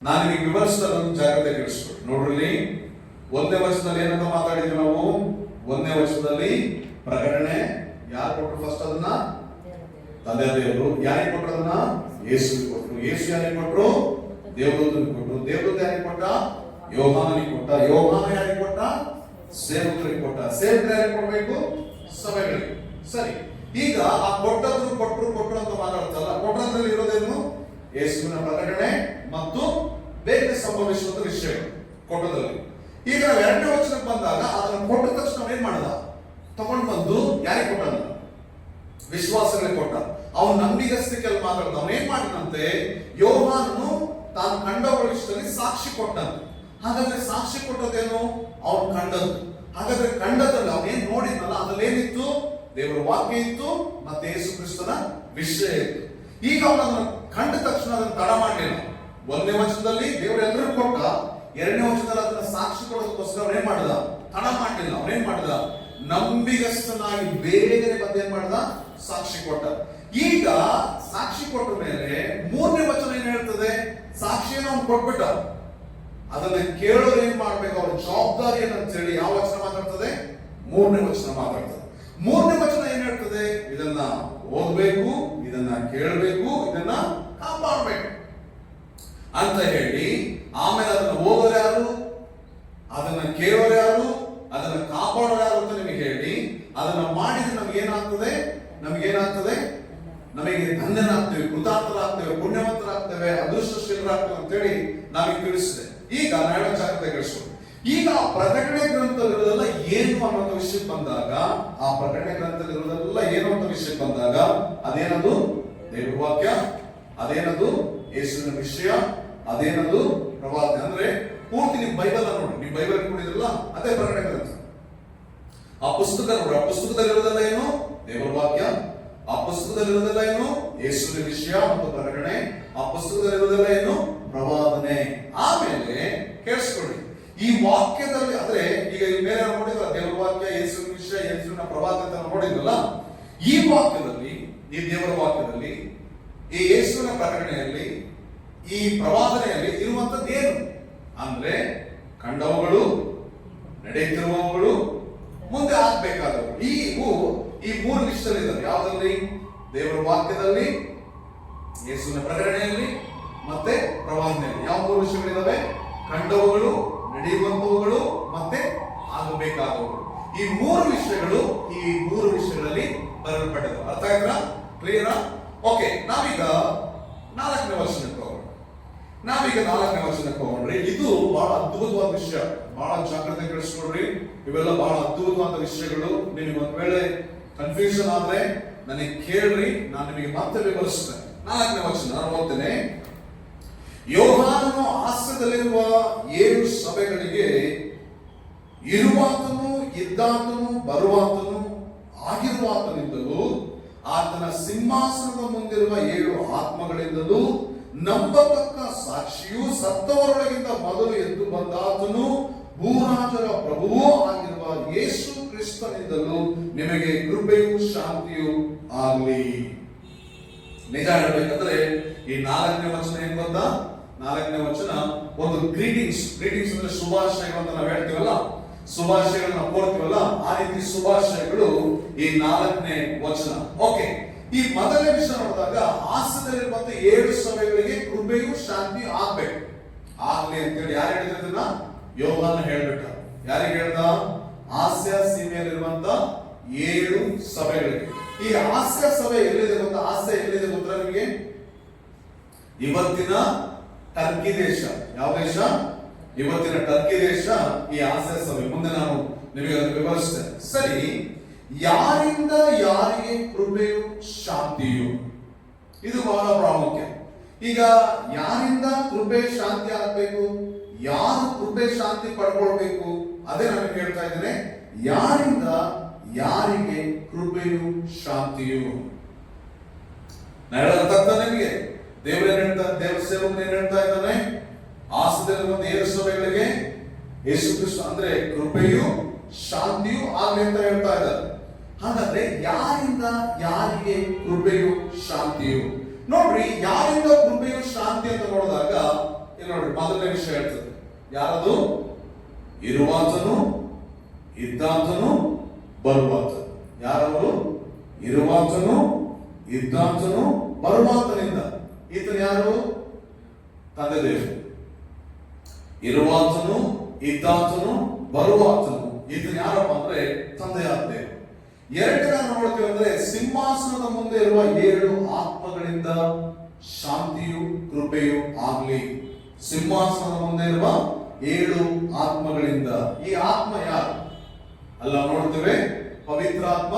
ನಾನು ನಿಮಗೆ ವಿವರಿಸಿದ ಜಾಗ್ರತೆ ಕೇಳಿಸ್ಕೊಳ್ಳಿ. ನೋಡ್ರಿ, ಒಂದನೇ ವರ್ಷದಲ್ಲಿ ಏನಂತ ಮಾತಾಡಿದ್ವಿ ನಾವು? ಒಂದನೇ ವರ್ಷದಲ್ಲಿ ಪ್ರಕಟಣೆ ಯಾರು ಕೊಟ್ಟರು? ಫಸ್ಟ್ ಅದನ್ನ ತಂದೆ ದೇವರು. ಯಾರಿಗೆ ಕೊಟ್ಟರು ಅದನ್ನ? ಯೇಸುವಿಗೆ ಕೊಟ್ಟರು. ಯೇಸು ಯಾರಿಗೆ ಕೊಟ್ಟರು? ದೇವದೂತನಿಗೆ ಕೊಟ್ಟರು. ದೇವದೂತ ಯಾರಿಗೆ ಕೊಟ್ಟ? ಯೋಹಾನನಿಗೆ ಕೊಟ್ಟ. ಯೋಹಾನ ಯಾರಿಗೆ ಕೊಟ್ಟ? ಸೇವಕರಿಗೆ ಕೊಟ್ಟ. ಸೇವಕರು ಯಾರಿಗೆ ಕೊಡಬೇಕು? ಸಭೆಗಳಿಗೆ. ಸರಿ, ಈಗ ಆ ಕೊಟ್ಟರು ಅಂತ ಮಾತಾಡ್ತಲ್ಲ, ಕೊಟ್ಟರಲ್ಲಿ ಇರೋದೇನು? ಯೇಸುವಿನ ಪ್ರಕಟಣೆ ಮತ್ತು ಬೇರೆ ಸಂಭವಿಸುವಂತ ವಿಷಯಗಳು ಕೊಟ್ಟದಲ್ಲಿ. ಈಗ ನಾವು ಎರಡನೇ ವಚನಕ್ಕೆ ಬಂದಾಗ ಅದನ್ನು ಕೊಟ್ಟ ತಕ್ಷಣ ಏನ್ ಮಾಡದ? ತಗೊಂಡು ಬಂದು ಯಾರಿಗೆ ಕೊಟ್ಟ? ವಿಶ್ವಾಸಗಳಿಗೆ ಕೊಟ್ಟ. ಅವನು ನಂಬಿಗಸ್ತಿಕೆಯಲ್ಲಿ ಮಾತಾಡ್ದ. ಅವನು ಏನ್ ಮಾಡಿದಂತೆ? ಯೋಹಾನನು ತಾನು ಕಂಡವರ ವಿಷಯದಲ್ಲಿ ಸಾಕ್ಷಿ ಕೊಟ್ಟಂತೆ. ಹಾಗಾದ್ರೆ ಸಾಕ್ಷಿ ಕೊಟ್ಟದೇನು? ಅವನು ಕಂಡದ್ದು. ಹಾಗಾದ್ರೆ ಕಂಡದಲ್ಲಿ ಅವನೇನ್ ನೋಡಿದ್ನಲ್ಲ, ಅದ್ರಲ್ಲಿ ಏನಿತ್ತು? ದೇವರ ವಾಕ್ಯ ಇತ್ತು, ಮತ್ತೆ ಯೇಸು ಕ್ರಿಸ್ತನ ವಿಷಯ ಇತ್ತು. ಈಗ ಅವನನ್ನು ಕಂಡ ತಕ್ಷಣ ಅದನ್ನು ತಡ ಮಾಡಲಿಲ್ಲ. ಒಂದನೇ ವಚನದಲ್ಲಿ ದೇವರು ಎಲ್ಲರಿಗೂ ಕೊಟ್ಟ, ಎರಡನೇ ವಚನದಲ್ಲಿ ಅದನ್ನ ಸಾಕ್ಷಿ ಕೊಡೋದಕ್ಕೋಸ್ಕರ ಅವನೇನ್ ಮಾಡಿದ? ತಡ ಮಾಡಲಿಲ್ಲ. ಅವನೇನ್ ಮಾಡಿದ? ನಂಬಿಗಸ್ತನಾಗಿ ಬೇಗನೆ ಬಂದು ಏನ್ ಮಾಡಿದ? ಸಾಕ್ಷಿ ಕೊಟ್ಟ. ಈಗ ಸಾಕ್ಷಿ ಕೊಟ್ಟ ಮೇಲೆ ಮೂರನೇ ವಚನ ಏನ್ ಹೇಳ್ತದೆ? ಸಾಕ್ಷಿಯನ್ನು ಅವನು ಕೊಟ್ಬಿಟ್ಟ. ಅದನ್ನ ಕೇಳೋರು ಏನ್ ಮಾಡ್ಬೇಕು? ಅವ್ರ ಜವಾಬ್ದಾರಿ ಏನಂತ ಹೇಳಿ ಯಾವ ವಚನ ಮಾತಾಡ್ತದೆ? ಮೂರನೇ ವಚನ ಮಾತಾಡ್ತದೆ. ಮೂರನೇ ವಚನ ಏನ್ ಹೇಳ್ತದೆ? ಇದನ್ನ ಓದ್ಬೇಕು, ಇದನ್ನ ಕೇಳಬೇಕು, ಇದನ್ನ ಕಾಪಾಡಬೇಕು ಅಂತ ಹೇಳಿ, ಆಮೇಲೆ ಅದನ್ನ ಓದೋರು ಯಾರು, ಅದನ್ನ ಕೇಳೋರು ಯಾರು, ಅದನ್ನ ಕಾಪಾಡೋರು ಯಾರು ಅಂತ ನಿಮಗೆ ಹೇಳಿ, ಅದನ್ನ ಮಾಡಿದ್ರೆ ನಮಗೇನಾಗ್ತದೆ? ನಮಗೆ ಧನ್ಯನಾಗ್ತೇವೆ, ಕೃತಾರ್ಥರಾಗ್ತೇವೆ, ಪುಣ್ಯವಂತರಾಗ್ತೇವೆ, ಅದೃಷ್ಟಶೀಲರಾಗ್ತೇವೆ ಅಂತೇಳಿ ನಮಗೆ ತಿಳಿಸಿದೆ. ಈಗ ನಾಳೆ ಜಾಗ್ರತೆ ಕೇಳಿಸ್ಕೊಂಡು, ಈಗ ಆ ಪ್ರಕಟಣೆ ಗ್ರಂಥದಲ್ಲಿರೋದೆಲ್ಲ ಏನು ಅನ್ನೋ ವಿಷಯಕ್ಕೆ ಬಂದಾಗ, ಆ ಪ್ರಕಟಣೆ ಗ್ರಂಥದಲ್ಲಿರೋದೆಲ್ಲ ಏನು ಅಂತ ವಿಷಯಕ್ಕೆ ಬಂದಾಗ, ಅದೇನದು? ದೇವರ ವಾಕ್ಯ. ಅದೇನದು? ಯೇಸುವಿನ ವಿಷಯ. ಅದೇನದು? ಪ್ರವಾದನೆ. ಅಂದ್ರೆ ಪೂರ್ತಿ ನಿಮ್ ಬೈಬಲ್ ನೋಡಿ, ನಿಮ್ ಬೈಬಲ್ ಕೊಡಿದ್ರಲ್ಲ, ಅದೇ ಪ್ರಕಟಣೆ ಗ್ರಂಥ. ಆ ಪುಸ್ತಕ ನೋಡಿ, ಆ ಪುಸ್ತಕದಲ್ಲಿರೋದೆಲ್ಲ ಏನು? ದೇವರ ವಾಕ್ಯ. ಆ ಪುಸ್ತಕದಲ್ಲಿರೋದೆಲ್ಲ ಏನು? ಯೇಸುವಿನ ವಿಷಯ ಮತ್ತು ಪ್ರಕಟಣೆ. ಆ ಪುಸ್ತಕದಲ್ಲಿರೋದೆಲ್ಲ ಏನು? ಪ್ರವಾದನೆ. ಆಮೇಲೆ ಕೇಳಿಸ್ಕೊಳ್ಳಿ, ಈ ವಾಕ್ಯದಲ್ಲಿ ಅಂದ್ರೆ ಈಗ ಮೇಲೆ ನೋಡಿದ್ರ ದೇವರ ವಾಕ್ಯ, ಯೇಸುವಿನ ವಿಷಯ, ಯೇಸುವಿನ ಪ್ರವಾದನೆ ಅಂತ ನೋಡಿದ್ರಲ್ಲ, ಈ ವಾಕ್ಯದಲ್ಲಿ, ಈ ದೇವರ ವಾಕ್ಯದಲ್ಲಿ, ಈ ಯೇಸುವಿನ ಪ್ರಕಟಣೆಯಲ್ಲಿ, ಈ ಪ್ರವಾದನೆಯಲ್ಲಿ ಇರುವಂತದ್ದು ಏನು ಅಂದ್ರೆ ಕಂಡವುಗಳು, ನಡೆಯುತ್ತಿರುವವುಗಳು, ಮುಂದೆ ಆಗ್ಬೇಕಾದವು. ಈ ಮೂರು ವಿಷಯದಲ್ಲಿ ಇದ್ದಾರೆ. ಯಾವುದಲ್ಲಿ? ದೇವರ ವಾಕ್ಯದಲ್ಲಿ, ಯೇಸುವಿನ ಪ್ರಕಟಣೆಯಲ್ಲಿ ಮತ್ತೆ ಪ್ರವಾದನೆಯಲ್ಲಿ. ಯಾವ ಮೂರು ವಿಷಯಗಳಿದಾವೆ? ಕಂಡವುಗಳು, ನಡೆಯುವಂತವುಗಳು, ಮತ್ತೆ ಆಗಬೇಕಾದವುಗಳು. ಈ ಮೂರು ವಿಷಯಗಳಲ್ಲಿ ಬರೆಯಲ್ಪಟ್ಟಿದೆ. ಅರ್ಥ ಆಯ್ತಾ? ಕ್ಲಿಯರಾ? ಓಕೆ, ನಾವೀಗ ನಾಲ್ಕನೇ ವಚನಕ್ಕೆ ಹೋಗೋಣ್ರಿ. ಇದು ಬಹಳ ಅದ್ಭುತವಾದ ವಿಷಯ. ಬಹಳ ಜಾಗ್ರತೆ ಕೇಳಿಸ್ಕೊಡ್ರಿ. ಇವೆಲ್ಲ ಬಹಳ ಅದ್ಭುತವಾದ ವಿಷಯಗಳು. ನಿಮಗೆ ಒಂದ್ ವೇಳೆ ಕನ್ಫ್ಯೂಷನ್ ಆದ್ರೆ ನನಗೆ ಕೇಳ್ರಿ, ನಾನು ನಿಮಗೆ ಮತ್ತೆ ವಿವರಿಸ್ತೇನೆ. ನಾಲ್ಕನೇ ವಚನ ನಾನು ಓದ್ತೇನೆ. ಯೋಹಾನನು ಆಸ್ಯದಲ್ಲಿರುವ 7 ಸಭೆಗಳಿಗೆ ಇರುವಾತನು, ಇದ್ದಾತನು, ಬರುವಾತನು, ಆಗಿರುವಾತನಿಂದಲೂ, ಆತನ ಸಿಂಹಾಸನದ ಮುಂದಿರುವ 7 ಆತ್ಮಗಳಿಂದಲೂ, ನಂಬತಕ್ಕ ಸಾಕ್ಷಿಯು, ಸತ್ತವರೊಳಗಿಂದ ಮೊದಲು ಎದ್ದು ಬಂದಾತನು, ಭೂರಾಜರ ಪ್ರಭುವೂ ಆಗಿರುವ ಯೇಸು ಕ್ರಿಸ್ತನಿಂದಲೂ ನಿಮಗೆ ಕೃಪೆಯೂ ಶಾಂತಿಯೂ ಆಗಲಿ. ನಿಜ ಹೇಳಬೇಕಂದ್ರೆ ಈ ನಾಲ್ಕನೇ ವಚನ ಏನ್ ಗೊತ್ತಾ? ನಾಲ್ಕನೇ ವಚನ ಒಂದು ಗ್ರೀಟಿಂಗ್ಸ್ ಅಂದ್ರೆ ಶುಭಾಶಯಗಳು ಅಂತ ನಾವು ಹೇಳ್ತೀವಲ್ಲ, ಶುಭಾಶಯಗಳನ್ನ ಕೋರ್ತೀವಲ್ಲ, ಆ ರೀತಿ ಶುಭಾಶಯಗಳು ಈ ನಾಲ್ಕನೇ ವಚನ. ಓಕೆ, ಈ ಮೊದಲನೇ ವಿಷಯ ನೋಡಿದಾಗ ಆಸ್ಯದಲ್ಲಿರುವಂತ 7 ಸಭೆಗಳಿಗೆ ಕೃಪೆಯೂ ಶಾಂತಿ ಆಗ್ಬೇಕು, ಆಗ್ಲಿ ಅಂತೇಳಿ ಯಾರು ಹೇಳಿದ್ರದನ್ನ? ಯೋಹಾನ ಹೇಳ್ಬಿಟ್ಟ. ಯಾರಿಗೆ ಹೇಳ್ದ? ಆಸ್ಯ ಸೀಮೆಯಲ್ಲಿರುವಂತ 7 ಸಭೆಗಳಿಗೆ. ಈ ಆಸ್ಯ ಸಭೆ ಎಲ್ಲಿದೆ ಗೊತ್ತಾ? ಆಸ್ಯ ಎಲ್ಲಿದೆ ಗೊತ್ತಾ ನಿಮಗೆ? ಇವತ್ತಿನ ಟರ್ಕಿ ದೇಶ. ಯಾವ ದೇಶ? ಇವತ್ತಿನ ಟರ್ಕಿ ದೇಶ ಈ ಆಸ್ಯ ಸಭೆ. ಮುಂದೆ ನಾನು ನಿಮಗೆ ಅದನ್ನು ವಿವರಿಸ್ತೇನೆ. ಸರಿ, ಯಾರಿಂದ ಯಾರಿಗೆ ಕೃಪೆಯು ಶಾಂತಿಯು? ಇದು ಬಹಳ ಪ್ರಾಮುಖ್ಯ. ಈಗ ಯಾರಿಂದ ಕೃಪೆ ಶಾಂತಿ ಆಗ್ಬೇಕು? ಯಾರು ಕೃಪೆ ಶಾಂತಿ ಪಡ್ಕೊಳ್ಬೇಕು? ಅದೇ ನಾನು ಹೇಳ್ತಾ ಇದ್ದೇನೆ. ಯಾರಿಂದ ಯಾರಿಗೆ ಕೃಪೆಯು ಶಾಂತಿಯು? ನಿಮಗೆ ದೇವರ ಸೇವಕರು ಏನ್ ಹೇಳ್ತಾ ಇದ್ದಾನೆ? ಆಸ್ಯದಲ್ಲಿರುವಂತ 7 ಸಭೆಗಳಿಗೆ ಯೇಸು ಕ್ರಿಸ್ತ ಅಂದ್ರೆ ಕೃಪೆಯು ಶಾಂತಿಯು ಆಗ್ಲಿ ಅಂತ ಹೇಳ್ತಾ ಇದ್ದಾರೆ. ಹಾಗಾದ್ರೆ ಯಾರಿಂದ ಯಾರಿಗೆ ಕೃಪೆಯು ಶಾಂತಿಯು? ನೋಡ್ರಿ, ಯಾರಿಂದ ಕೃಪೆಯು ಶಾಂತಿ ಅಂತ ನೋಡಿದಾಗ ಇಲ್ಲಿ ನೋಡಿ ಮೊದಲನೇ ವಿಷಯ ಹೇಳ್ತದೆ. ಯಾರದು? ಇರುವಾತನು, ಇದ್ದಾತನು, ಬರುವಾತನು. ಯಾರವರು? ಇರುವಾತನು, ಇದ್ದಾತನು, ಬರುವಾತನಿಂದ. ಈತನು ಯಾರು? ತಂದೆ ದೇವರು. ಇರುವಾತನು, ಇದ್ದಾತನು, ಬರುವಾತನು. ಈತನು ಯಾರಪ್ಪ ಅಂದ್ರೆ ತಂದೆಯಾದ ದೇವರು. ಎರಡನೇ ನೋಡ್ತೀವಿ ಅಂದ್ರೆ ಸಿಂಹಾಸನದ ಮುಂದೆ ಇರುವ 7 ಆತ್ಮಗಳಿಂದ ಶಾಂತಿಯು ಕೃಪೆಯು ಆಗ್ಲಿ. ಸಿಂಹಾಸನದ ಮುಂದೆ ಇರುವ 7 ಆತ್ಮಗಳಿಂದ. ಈ ಆತ್ಮ ಯಾರು? ಅಲ್ಲ ನೋಡ್ತೇವೆ, ಪವಿತ್ರಾತ್ಮ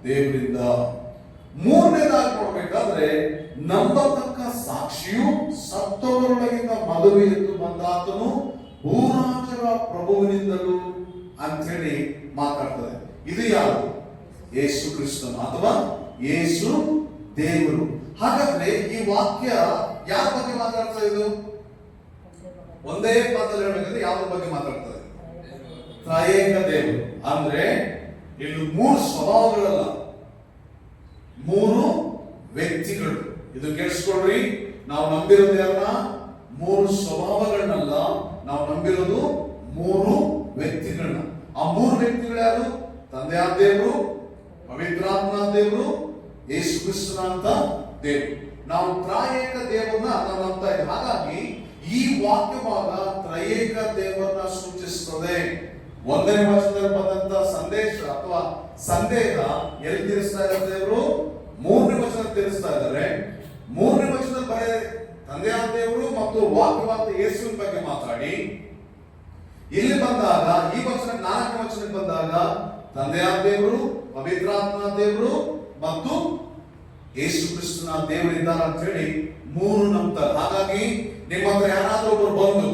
ದೇವರಿಂದ. ಮೂರನೇದಾಗಿ ನೋಡ್ಬೇಕಾದ್ರೆ ನಂಬತಕ್ಕ ಸಾಕ್ಷಿಯು, ಸತ್ತವರೊಳಗಿಂದ ಮದುವೆ ಎದ್ದು ಬಂದಾತನು, ಭೂರಾಜರ ಪ್ರಭುವಿನಿಂದಲೂ ಅಂತೇಳಿ ಮಾತಾಡ್ತದೆ. ಇದು ಯಾರು? ಯೇಸು ಕ್ರಿಸ್ತನು ಅಥವಾ ಯೇಸು ದೇವರು. ಹಾಗಾದ್ರೆ ಈ ವಾಕ್ಯ ಯಾರ ಬಗ್ಗೆ ಮಾತಾಡ್ತದೆ? ಇದು ಒಂದೇ ಪದದಲ್ಲಿ ಹೇಳಬೇಕಂದ್ರೆ ಯಾವ್ದ್ರ ಬಗ್ಗೆ ಮಾತಾಡ್ತದೆ? ತ್ರಯೇಕ ದೇವರು. ಅಂದ್ರೆ ಇಲ್ಲಿ 3 ಸ್ವಭಾವಗಳಲ್ಲ, 3 ವ್ಯಕ್ತಿಗಳು. ಇದು ಕೇಳಿಸ್ಕೊಳ್ರಿ. ನಾವು ನಂಬಿರೋದು ಯಾರನ್ನ? 3 ಸ್ವಭಾವಗಳನ್ನಲ್ಲ, ನಾವು ನಂಬಿರೋದು 3 ವ್ಯಕ್ತಿಗಳನ್ನ. ಆ 3 ವ್ಯಕ್ತಿಗಳು ಯಾರು? ತಂದೆಯಾದ ದೇವರು, ಪವಿತ್ರಾತ್ಮ ದೇವರು, ಯೇಸು ಕ್ರಿಸ್ತನಂತ ದೇವರು. ನಾವು ತ್ರಯೇಕ ದೇವರನ್ನ ನಾವು ನಂಬ್ತಾ ಇದ್ದೀವಿ. ಹಾಗಾಗಿ ಈ ವಾಕ್ಯ ಭಾಗ ತ್ರಯೇಕ ದೇವರನ್ನ ಸೂಚಿಸುತ್ತದೆ. ಒಂದನೇ ವಚನದಲ್ಲಿ ಬಂದಂತ ಸಂದೇಶ ಅಥವಾ ಸಂದೇಹ ಎಲ್ಲಿ ತಿಳಿಸ್ತಾ ಇದ್ದಾರೆ ದೇವರು? 3ನೇ ವಚನ ತಿಳಿಸ್ತಾ ಇದ್ದಾರೆ. 3ನೇ ವಚನದಲ್ಲಿ ಬರೀ ತಂದೆಯಾದ ದೇವರು ಮತ್ತು ವಾಕ್ಯವಾದ ಯೇಸುವಿನ ಬಗ್ಗೆ ಮಾತಾಡಿ, ಇಲ್ಲಿ ಬಂದಾಗ ಈ ವಚನ 4ನೇ ವಚನಕ್ಕೆ ಬಂದಾಗ ತಂದೆಯಾದ ದೇವರು, ಪವಿತ್ರಾತ್ಮ ದೇವರು ಮತ್ತು ಯೇಸು ಕ್ರಿಸ್ತನ ದೇವರಿದ್ದಾರೆ ಅಂತ ಹೇಳಿ 3 ನಂಬ್ತಾರೆ. ಹಾಗಾಗಿ ನಿಮ್ಮ ಹತ್ರ ಯಾರಾದ್ರೂ ಒಬ್ಬರು ಬಂದು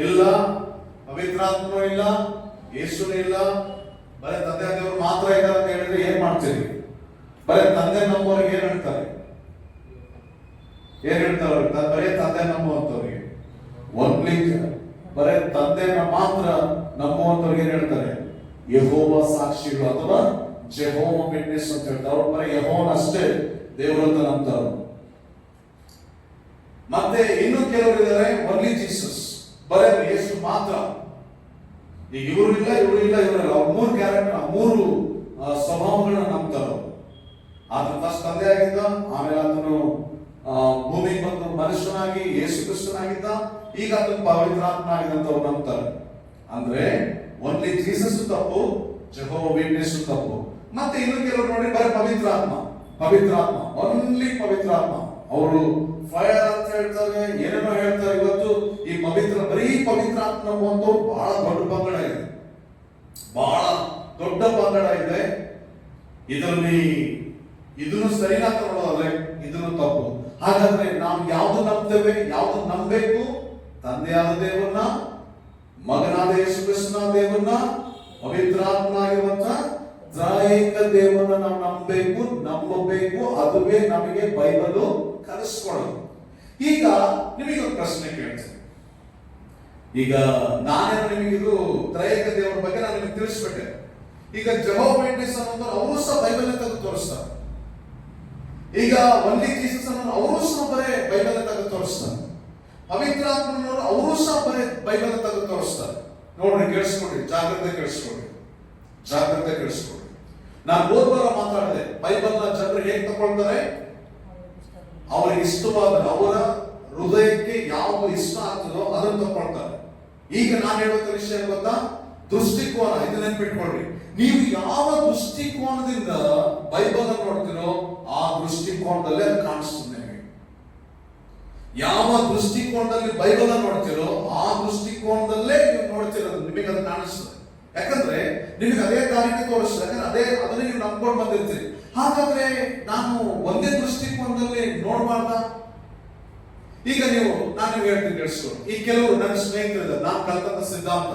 ಇಲ್ಲ ಪವಿತ್ರಾತ್ಮನೂ ಇಲ್ಲ, ಯೇಸುನೂ ಇಲ್ಲ, ಬರೀ ತಂದೆ ದೇವರು ಮಾತ್ರ ಇದ್ದಾರೆ ಅಂತ ಹೇಳಿದ್ರೆ ಏನ್ ಮಾಡ್ತೀರಿ? ಬರೀ ತಂದೆ ನಂಬೋರಿಗೆ ಏನ್ ಹೇಳ್ತಾರೆ? ಬರೀ ತಂದೆ ನಂಬುವಂತವ್ರಿಗೆ, ಒನ್ಲಿ ಬರೀ ತಂದೆನ ಮಾತ್ರ ನಂಬುವಂತವ್ರಿಗೆ ಏನ್ ಹೇಳ್ತಾರೆ? ಯೆಹೋವ ಸಾಕ್ಷಿಗಳು ಅಥವಾ ಜೆಹೋವ ವಿಟ್ನೆಸ್ ಅಂತ ಹೇಳ್ತಾರೆ. ಅವ್ರು ಬರೀ ಯೆಹೋವನ ಅಷ್ಟೇ ದೇವರಂತ ನಂಬ್ತಾರೆ. ಮತ್ತೆ ಇನ್ನು ಕೆಲವರು ಇದ್ದಾರೆ ಒನ್ಲಿ ಜೀಸಸ್, ಬರೀ ಯೇಸು ಮಾತ್ರ. ಈಗ ಇವರು ಇಲ್ಲ, ಇವರು ಇಲ್ಲ, ಇವರಲ್ಲ. ಅವ್ರು 3 ಕ್ಯಾರೆಕ್ಟರ್, 3 ಸ್ವಭಾವಗಳನ್ನ ನಂಬ್ತಾರೆ. ಆತ ಫಸ್ಟ್ ತಂದೆ ಆಗಿದ್ದ, ಆಮೇಲೆ ಆತನು ಭೂಮಿಗೆ ಬಂದು ಮನುಷ್ಯನಾಗಿ ಯೇಸು ಕ್ರಿಸ್ತನಾಗಿದ್ದ, ಈಗ ಆತನು ಪವಿತ್ರಾತ್ಮ ಆಗಿದ್ದಂತ ಅವ್ರು ನಂಬ್ತಾರೆ. ಅಂದ್ರೆ ಒನ್ಲಿ ಜೀಸಸ್ ತಪ್ಪು, ಜೆಹೋವ ವಿಟ್ನೆಸ್ ತಪ್ಪು. ಮತ್ತೆ ಇನ್ನು ಕೆಲವರು ನೋಡಿ ಬರೀ ಪವಿತ್ರಾತ್ಮ, ಪವಿತ್ರಾತ್ಮ, ಒನ್ಲಿ ಪವಿತ್ರಾತ್ಮ. ಅವರು ಫೈರ್ ಅಂತ ಹೇಳ್ತಾರೆ, ಏನೇನೋ ಹೇಳ್ತಾರೆ. ಇವತ್ತು ಈ ಬರೀ ಪವಿತ್ರಾತ್ಮ ಒಂದು ಬಹಳ ದೊಡ್ಡ ಪಂಗಡ ಇದೆ, ಬಹಳ ದೊಡ್ಡ ಪಂಗಡ ಇದೆ. ಇದರಲ್ಲಿ ಇದನ್ನು ಸರಿನಾ ತಗೊಳ್ಳೋದ್ರೆ ಇದನ್ನು ತಪ್ಪು. ಹಾಗಾದ್ರೆ ನಾವು ಯಾವ್ದು ನಂಬ್ತೇವೆ, ಯಾವ್ದು ನಂಬಬೇಕು? ತಂದೆಯಾದ ದೇವರನ್ನ, ಮಗನಾದ ಯೇಸು ಕ್ರಿಸ್ತನ ದೇವರನ್ನ, ಪವಿತ್ರಾತ್ಮ ಆಗಿರುವಂತ ತ್ರಯೇಕ ದೇವರನ್ನ ನಾವು ನಂಬಬೇಕು. ಅದುವೇ ನಮಗೆ ಬೈಬಲ್ ಕಲಿಸ್ಕೊಳ್ಳೋದು. ಈಗ ನಿಮಗೆ ಒಂದು ಪ್ರಶ್ನೆ ಕೇಳ್ತೇನೆ. ಈಗ ನಾನೇನು ನಿಮಗಿದು ತ್ರಯೇಕ ದೇವರ ಬಗ್ಗೆ ನಾನು ನಿಮಗೆ ತಿಳಿಸ್ಬಿಟ್ಟೆ. ಈಗ ಜೆಹೋವ ವಿಟ್ನೆಸ್ ಅನ್ನೋದು ಅವರು ಸಹ ಬೈಬಲ್ ತೆಗೆದು ತೋರಿಸ್ತಾರೆ. ಈಗ ಒನ್ಲಿ ಜೀಸಸ್ ಅನ್ನೋದು ಅವರು ಸಹ ಬರೇ ಬೈಬಲ್ ತೆಗೆದು ತೋರಿಸ್ತಾರೆ. ಪವಿತ್ರಾತ್ಮನವರು ಅವರು ಸಹ ಬರೇ ಬೈಬಲ್ ತೆಗೆದು ತೋರಿಸ್ತಾರೆ. ನೋಡ್ರಿ, ಕೇಳಿಸ್ಕೊಡ್ರಿ, ಜಾಗ್ರತೆ ಕೇಳಿಸ್ಕೊಡ್ರಿ. ನಾನು ಹೋದ್ವಾರ ಮಾತಾಡಿದೆ, ಬೈಬಲ್ನ ಜನರು ಹೇಗೆ ತಗೊಳ್ತಾರೆ? ಅವರಿಗೆ ಇಷ್ಟವಾದ, ಅವರ ಹೃದಯಕ್ಕೆ ಯಾವುದು ಇಷ್ಟ ಆಗ್ತದೋ ಅದನ್ನು ತಗೊಳ್ತಾರೆ. ಈಗ ನಾನು ಹೇಳೋ ವಿಷಯ ಗೊತ್ತಾ? ದೃಷ್ಟಿಕೋನ. ಇದು ನೆನ್ಪಿಟ್ಕೊಳ್ರಿ. ನೀವು ಯಾವ ದೃಷ್ಟಿಕೋನದಿಂದ ಬೈಬಲ್ ನೋಡ್ತೀರೋ ಆ ದೃಷ್ಟಿಕೋನದಲ್ಲೇ ಅದು ಕಾಣಿಸ್ತದೆ ನಿಮಗೆ. ಯಾವ ದೃಷ್ಟಿಕೋನದಲ್ಲಿ ಬೈಬಲ್ ನೋಡ್ತೀರೋ ಆ ದೃಷ್ಟಿಕೋನದಲ್ಲೇ ನೀವು ನೋಡ್ತಿರೋದು, ನಿಮಗೆ ಅದು ಕಾಣಿಸ್ತದೆ. ಯಾಕಂದ್ರೆ ನಿಮಗೆ ಅದೇ ದಾರಿಗೆ ತೋರಿಸ್ತದೆ. ಯಾಕಂದ್ರೆ ಅದನ್ನೇ ನೀವು ನಂಬ್ಕೊಂಡು ಬಂದಿರ್ತೀರಿ. ಹಾಗಾದ್ರೆ ನಾನು ಒಂದೇ ದೃಷ್ಟಿಕೋನದಲ್ಲಿ ನೋಡಬಾರ್ದ? ಈಗ ನಾನು ಹೇಳ್ತೀನಿ ಕೇಳಿಸ್ಕೊಂಡು. ಈ ಕೆಲವರು ನನ್ನ ಸ್ನೇಹಿತರಿದ್ದಾರೆ, ನಾನು ಕಲ್ತಂತ ಸಿದ್ಧಾಂತ,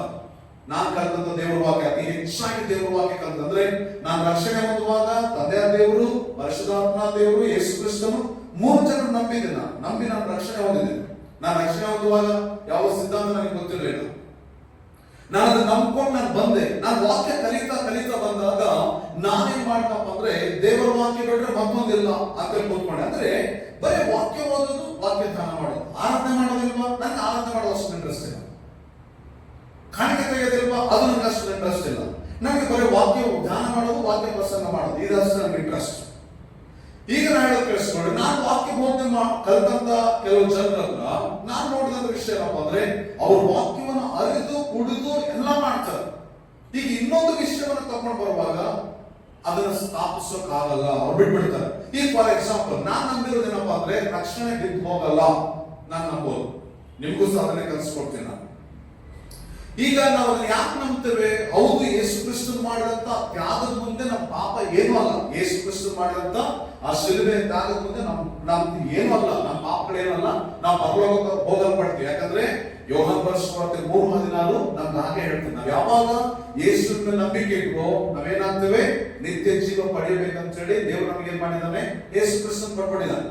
ನಾನು ಕಲ್ತಂತ ದೇವರ ವಾಕ್ಯ, ಅತಿ ಹೆಚ್ಚಾಗಿ ದೇವರ ವಾಕ್ಯ ಕಲ್ತ. ಅಂದ್ರೆ ನಾನು ರಕ್ಷಣೆ ಹೊಂದುವಾಗ ತಂದೆಯ ದೇವರು, ಪರಿಶುದ್ಧಾತ್ಮ ದೇವರು, ಯೇಸು ಕ್ರಿಸ್ತನು 3 ಜನ ನಂಬಿದ್ದೀನಿ. ನಂಬಿ ನಾನು ರಕ್ಷಣೆ ಹೊಂದಿದ್ದೇನೆ. ನಾನು ರಕ್ಷಣೆ ಹೊಂದುವಾಗ ಯಾವ ಸಿದ್ಧಾಂತ ನನಗೆ ಗೊತ್ತಿರಲಿಲ್ಲ. ನಾನು ಅದನ್ನ ನಂಬ್ಕೊಂಡು ನಾನು ಬಂದೆ. ನಾನು ವಾಕ್ಯ ಕಲಿತಾ ನಾನೇನ್ ಮಾಡ್ತಪ್ಪ ಅಂದ್ರೆ ದೇವರ ವಾಕ್ಯ ಬಿಟ್ರೆ ಮತ್ತೊಂದಿಲ್ಲ ಅಂತ ಕೂತ್ಕೊಂಡೆ. ಅಂದ್ರೆ ಬರೀ ವಾಕ್ಯ ಓದೋದು, ವಾಕ್ಯ ಧ್ಯಾನ ಮಾಡೋದು. ಆರಾಧನೆ ಮಾಡೋದಿಲ್ವಾ? ನನಗೆ ಆರಾಧನೆ ಮಾಡೋದು ಅಷ್ಟು ಇಂಟ್ರೆಸ್ಟ್ ಇಲ್ಲ. ಕಾಣಿಕೆ ತೆಗೆಯೋದಿಲ್ವಾ? ಅದು ನನಗೆ ಅಷ್ಟು ಇಂಟ್ರೆಸ್ಟ್ ಇಲ್ಲ. ನನಗೆ ಬರೀ ವಾಕ್ಯ ಧ್ಯಾನ ಮಾಡೋದು, ವಾಕ್ಯ ಪ್ರಸಂಗ ಮಾಡೋದು, ಇದಷ್ಟು ನನಗೆ ಇಂಟ್ರೆಸ್ಟ್. ಈಗ ನಾನು ಹೇಳೋದು ಕೇಳಿಸ್ಕೊಳ್ಳಿ. ನಾನು ವಾಕ್ಯ ಬೋಧನೆ ಕಲಿತಂತ ಕೆಲವು ಜನರನ್ನ ನಾನು ನೋಡಿದಂತ ವಿಷಯ ಏನಪ್ಪ ಅಂದ್ರೆ, ಅವ್ರ ವಾಕ್ಯವನ್ನು ಅರಿದು ಕುಡಿದು ಎಲ್ಲ ಮಾಡ್ತಾರೆ. ಈಗ ಇನ್ನೊಂದು ವಿಷಯವನ್ನು ತಗೊಂಡು ಬರುವಾಗ ಅದನ್ನ ಸ್ಥಾಪಿಸೋಕ್ಕಾಗಲ್ಲ, ಅವ್ರು ಬಿಟ್ಬಿಡ್ತಾರೆ. ಈಗ ಫಾರ್ ಎಕ್ಸಾಂಪಲ್ ನಾನು ನಂಬಿರೋದೇನಪ್ಪ ಅಂದ್ರೆ, ರಕ್ಷಣೆ ಬಿದ್ದು ಹೋಗಲ್ಲ, ನಾನು ನಂಬೋದು. ನಿಮ್ಗೂ ಸಾಧನೆ ಕಲಿಸ್ಕೊಡ್ತೀನಿ ನಾನು. ಈಗ ನಾವು ಅದನ್ನ ಯಾಕೆ ನಂಬ್ತೇವೆ? ಹೌದು, ಯೇಸು ಕ್ರಿಸ್ತನ್ ಮಾಡಿದಂತ ತ್ಯಾಗದ ಮುಂದೆ ನಮ್ಮ ಪಾಪ ಏನೂ ಅಲ್ಲ. ಯೇಸು ಕ್ರಿಸ್ತನ್ ಮಾಡಿದಂತ ಆ ಶಿಲುಬೆ ತ್ಯಾಗದ ಮುಂದೆ ನಮ್ದು ಏನೂ ಅಲ್ಲ, ನಮ್ಮ ಪಾಪಗಳೇನೂ ಅಲ್ಲ. ನಾವು ಪರಲೋಕಕ್ಕೆ ಹೋಗಲ್ಪಡ್ತೀವಿ. ಯಾಕಂದ್ರೆ ಯೋಹಾನ ಬರೆದ 3:14 ನಮ್ಗೆ ಹಾಗೆ ಹೇಳ್ತೀವಿ. ನಾವು ಯಾವಾಗ ಯೇಸುವಿನ ನಂಬಿಕೆ ಇಟ್ಕೋ ನಾವೇನಾಗ್ತೇವೆ? ನಿತ್ಯ ಜೀವ ಪಡೆಯಬೇಕಂತ ಹೇಳಿ ದೇವರು ನಮಗೆ ಏನ್ ಮಾಡಿದ್ದಾನೆ? ಯೇಸು ಕ್ರಿಸ್ತನ್ ಬರ್ಪಡಿದ್ದಾನೆ.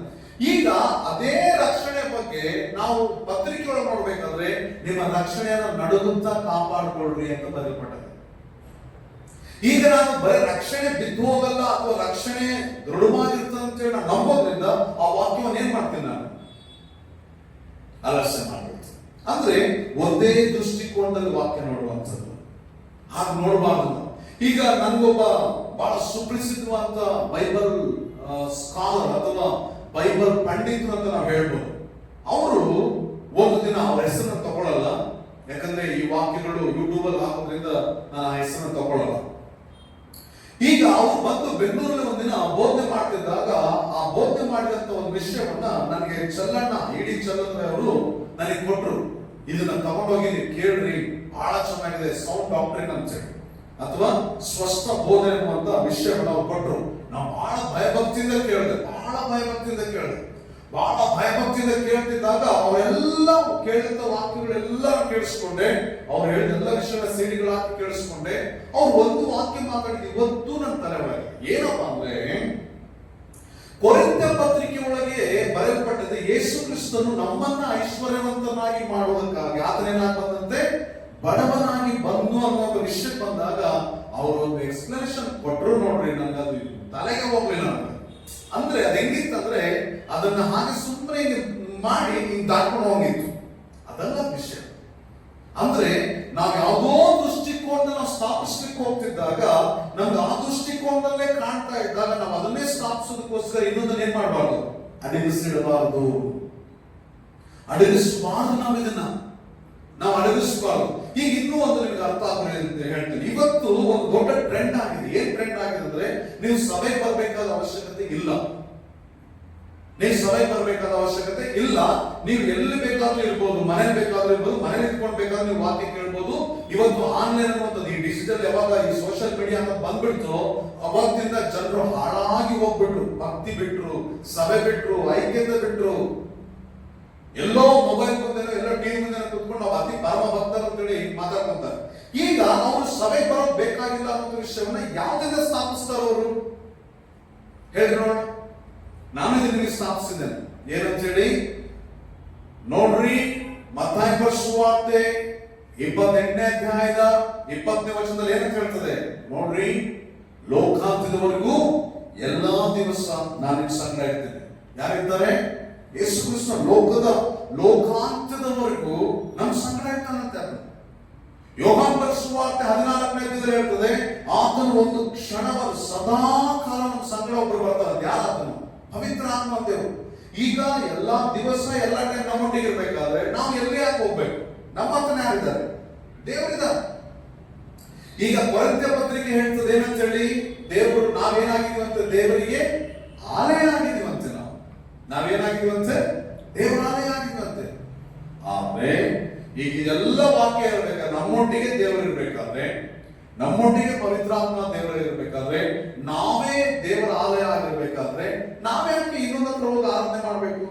ಈಗ ಅದೇ ರಕ್ಷಣೆ ಬಗ್ಗೆ ನಾವು ಪತ್ರಿಕೆ ಒಳಗೆ ನೋಡ್ಬೇಕಾದ್ರೆ, ನಿಮ್ಮ ರಕ್ಷಣೆಯನ್ನು ನಡುಗುತ್ತಾ ಕಾಪಾಡಿಕೊಳ್ಳ್ರಿ ಅಂತ ಬರೆಯಲ್ಪಟ್ಟಿದೆ. ಈಗ ನಾನು ಬರೀ ರಕ್ಷಣೆ ಬಿದ್ದು ಹೋಗಲ್ಲ ಅಥವಾ ರಕ್ಷಣೆ ದೃಢವಾಗಿರ್ತದೆ ಅಂತ ಹೇಳಿ ನಾನು ನಂಬೋದ್ರಿಂದ ಆ ವಾಕ್ಯವನ್ನು ಏನ್ ಮಾಡ್ತೀನಿ? ನಾನು ಆಲಸ್ಯ ಮಾಡ್ಬಿಡ್ತೀನಿ. ಅಂದ್ರೆ ಒಂದೇ ದೃಷ್ಟಿಕೋನದಲ್ಲಿ ವಾಕ್ಯ ನೋಡುವಂಥದ್ದು, ಹಾಗೆ ನೋಡಬಾರ್ದು. ಈಗ ನನಗೊಬ್ಬ ಬಹಳ ಸುಪ್ರಸಿದ್ಧವಾದ ಬೈಬಲ್ ಸ್ಕಾಲರ್ ಅಥವಾ ಬೈಬಲ್ ಪಂಡಿತರು ಅಂತ ನಾವು ಹೇಳ್ಬೋದು. ಅವರು ಒಂದು ದಿನ ಅವ್ರ ಹೆಸರನ್ನು ತಗೊಳ್ಳಲ್ಲ, ಯಾಕಂದ್ರೆ ಈ ವಾಕ್ಯಗಳು ಯೂಟ್ಯೂಬ್ ಅಲ್ಲಿ ಹಾಕೋದ್ರಿಂದ ನಾನು ಆ ಹೆಸರನ್ನು ತಗೊಳ್ಳಲ್ಲ. ಈಗ ಅವ್ರು ಬಂದು ಬೆಂಗಳೂರಲ್ಲಿ ಒಂದಿನ ಬೋಧನೆ ಮಾಡ್ತಿದ್ದಾಗ, ಆ ಬೋಧನೆ ಮಾಡಿದಂತ ಒಂದು ವಿಷಯವನ್ನ ನನಗೆ ಚಲ್ಲಣ್ಣ, ಇಡೀ ಚಲ್ಲಣ್ಣ ಅವರು ನನಗೆ ಕೊಟ್ಟರು. ಇದನ್ನ ತಗೊಂಡೋಗಿ ನೀವು ಕೇಳ್ರಿ, ಬಹಳ ಚೆನ್ನಾಗಿದೆ, ಸೌಂಡ್ ಡಾಕ್ಟ್ರಿನ್ ಅಂತ ಹೇಳಿ, ಅಥವಾ ಸ್ಪಷ್ಟ ಬೋಧನೆ ಅನ್ನುವಂತ ವಿಷಯವನ್ನು ಅವ್ರು ಕೊಟ್ಟರು. ನಾವು ಬಹಳ ಭಯಭಕ್ತಿಯಿಂದ ಕೇಳಿದೆ, ಬಹಳ ಭಯಭಕ್ತಿಯಿಂದ ಕೇಳ್ತಿದ್ದಾಗ ಅವರೆಲ್ಲ ಕೇಳಿದಂತ ವಾಕ್ಯಗಳೆಲ್ಲ ಕೇಳಿಸ್ಕೊಂಡೆ. ಅವ್ರು ಹೇಳಿದ ವಿಷಯಗಳ ಸಿಡಿಗಳು ಹಾಕಿ ಕೇಳಿಸ್ಕೊಂಡೆ. ಅವ್ರು ಒಂದು ವಾಕ್ಯ ಮಾತಾಡಿದ ಇವತ್ತು ನನ್ನ ತಲೆ ಒಳಗೆ ಏನಪ್ಪಾ ಅಂದ್ರೆ, ಕೊರಿಂಥ ಪತ್ರಿಕೆ ಒಳಗೆ ಬರೆಯಲ್ಪಟ್ಟದೆ, ಯೇಸು ಕ್ರಿಸ್ತನು ನಮ್ಮನ್ನ ಐಶ್ವರ್ಯವಂತನಾಗಿ ಮಾಡುವುದಕ್ಕಾಗಿ ಆತನೇನಾಗಿ ಬಂದಂತೆ ಬಡವನಾಗಿ ಬಂದು ಅನ್ನೋ ವಿಷಯ ಬಂದಾಗ ಅವರು ಒಂದು ಎಕ್ಸ್ಪ್ಲನೇಷನ್ ಕೊಟ್ಟರು. ನೋಡ್ರಿ, ನನಗೆ ಅದು ತಲೆಗೆ ಹೋಗ್ಲಿಲ್ಲ. ಅಂದ್ರೆ ಅದು ಹೆಂಗಿತ್ತಂದ್ರೆ, ಅದನ್ನ ಹಾಗೆ ಸುಮ್ಮನೆ ಮಾಡಿ ದಾಟ್ಕೊಂಡು ಹೋಗಿತ್ತು. ಅದಲ್ಲ ವಿಷಯ. ಅಂದ್ರೆ ನಾವು ಯಾವುದೋ ದೃಷ್ಟಿಕೋನ ನಾವು ಸ್ಥಾಪಿಸ್ಲಿಕ್ಕೆ ಹೋಗ್ತಿದ್ದಾಗ, ನಮ್ಗೆ ಆ ದೃಷ್ಟಿಕೋನದಲ್ಲೇ ಕಾಣ್ತಾ ಇದ್ದಾಗ ನಾವು ಅದನ್ನೇ ಸ್ಥಾಪಿಸೋದಕ್ಕೋಸ್ಕರ ಇನ್ನೊಂದನ್ನ ಏನ್ ಮಾಡಬಾರ್ದು? ಅಡಗಿಸಿಡಬಾರ್ದು. ನಾವು ಅಡಗಿಸಬಾರ್ದು. ಈಗ ಇನ್ನೂ ಒಂದು ನಿಮ್ಗೆ ಅರ್ಥ ಆಗಲಿ ಅಂತ ಹೇಳ್ತೀನಿ. ಇವತ್ತು ಒಂದು ದೊಡ್ಡ ಟ್ರೆಂಡ್ ಆಗಿದೆ. ಏನ್ ಟ್ರೆಂಡ್ ಆಗಿದೆ ಅಂದ್ರೆ, ನೀವು ಸಭೆ ಬರಬೇಕಾದ ಅವಶ್ಯಕತೆ ಇಲ್ಲ. ನೀವು ಎಲ್ಲಿ ಬೇಕಾದ್ರೂ ಇರ್ಬೋದು, ಮನೇಲಿ ಬೇಕಾದ್ರೂ ಇರ್ಬೋದು, ಮನೇಲಿ ಇಟ್ಕೊಂಡು ಬೇಕಾದ್ರೂ ನೀವು ವಾಕ್ಯ ಕೇಳ್ಬೋದು. ಇವತ್ತು ಆನ್ಲೈನ್ ಅನ್ನುವಂಥದ್ದು, ಈ ಡಿಜಿಟಲ್ ಯಾವಾಗ ಈ ಸೋಷಿಯಲ್ ಮೀಡಿಯಾ ಅಂತ ಬಂದ್ಬಿಡ್ತು, ಅವಾಗದಿಂದ ಜನರು ಹಾಳಾಗಿ ಹೋಗ್ಬಿಟ್ರು. ಭಕ್ತಿ ಬಿಟ್ರು, ಸಭೆ ಬಿಟ್ರು, ಐಕ್ಯತೆ ಬಿಟ್ರು. ಎಲ್ಲೋ ಮೊಬೈಲ್ ಮುಂದೆನೋ ಎಲ್ಲೋ ಟಿವಿ ಮುಂದೆ ಕುತ್ಕೊಂಡು ನಾವು ಅತಿ ಪರಮ ಭಕ್ತರು ಅಂತೇಳಿ ಮಾತಾಡ್ಕೊಂತಾರೆ. ಈಗ ಅವರು ಸಭೆ ಬರೋದು ಬೇಕಾಗಿಲ್ಲ ಅನ್ನೋ ವಿಷಯವನ್ನ ಯಾವ್ದಿಂದ ಸ್ಥಾಪಿಸ್ತಾರ ಅವರು? ಹೇಳಿ ನೋಡ. ನಾನು ನಿಮಗೆ ಸ್ಥಾಪಿಸಿದ್ದೇನೆ ಏನಂತ ಹೇಳಿ ನೋಡ್ರಿ. ಮತ್ತಾಯ ಸುವಾರ್ತೆ 28ನೇ ಅಧ್ಯಾಯದ 20ನೇ ವಚನದಲ್ಲಿ ಏನಂತ ಹೇಳ್ತದೆ ನೋಡ್ರಿ, ಲೋಕಾಂತ್ಯದವರೆಗೂ ಎಲ್ಲಾ ದಿವಸ ನಾನು ಸಂಗಡ ಇರ್ತೇನೆ. ಯಾರಿದ್ದಾರೆ? ಯೇಸು ಕ್ರಿಸ್ತ ಲೋಕಾಂತ್ಯದವರೆಗೂ ನಮ್ಮ ಸಂಗಡ ಇರ್ತಾನಂತೆ. ಯೋಹಾನ ಬರೆದ ಸುವಾರ್ತೆ 14ನೇ ಅಧ್ಯಾಯದಲ್ಲಿ ಹೇಳ್ತದೆ, ಆತನು ಒಂದು ಕ್ಷಣವನ್ನು ಸದಾ ಕಾಲ ನಮ್ಮ ಸಂಗಡ ಒಬ್ಬರು ಬರ್ತಾರೆ. ಯಾರಾತನು? ಪವಿತ್ರ ಆತ್ಮ ದೇವರು. ಈಗ ಎಲ್ಲಾ ದಿವಸ ಎಲ್ಲ ಟೈಮ್ ನಮ್ಮೊಟ್ಟಿಗೆ ಇರ್ಬೇಕಾದ್ರೆ ನಾವು ಎಲ್ಲಿ ಯಾಕೆ ಹೋಗ್ಬೇಕು? ನಮ್ಮ ಹತ್ರನೇ ಯಾರಿದ್ದಾರೆ? ದೇವರಿದ್ದಾರೆ. ಈಗ ಕೊರಿಂಥ ಪತ್ರಿಕೆ ಹೇಳ್ತದೆ ಏನಂತ ಹೇಳಿ, ದೇವರು ನಾವೇನಾಗಿದ್ದೀವಂತೆ? ದೇವರಿಗೆ ಆಲಯ ಆಗಿದ್ದೀವಂತೆ. ನಾವೇನಾಗಿದ್ದೀವಂತೆ? ದೇವರ ಆಲಯ ಆಗಿದ್ದೀವಂತೆ. ಆದ್ರೆ ಈಗ ಇದೆಲ್ಲ ವಾಕ್ಯ ಇರಬೇಕಾದ್ರೆ, ನಮ್ಮೊಟ್ಟಿಗೆ ದೇವರು ಇರ್ಬೇಕಾದ್ರೆ, ನಮ್ಮೊಟ್ಟಿಗೆ ಪವಿತ್ರಾತ್ಮ ದೇವರು ಇರಬೇಕಾದ್ರೆ, ನಾವೇ ದೇವರ ಆಲಯ ಆಗಿರ್ಬೇಕಾದ್ರೆ, ನಾವೇ ಇನ್ನೊಂದು ಹೋಗಿ ಆರಾಧನೆ ಮಾಡಬೇಕು?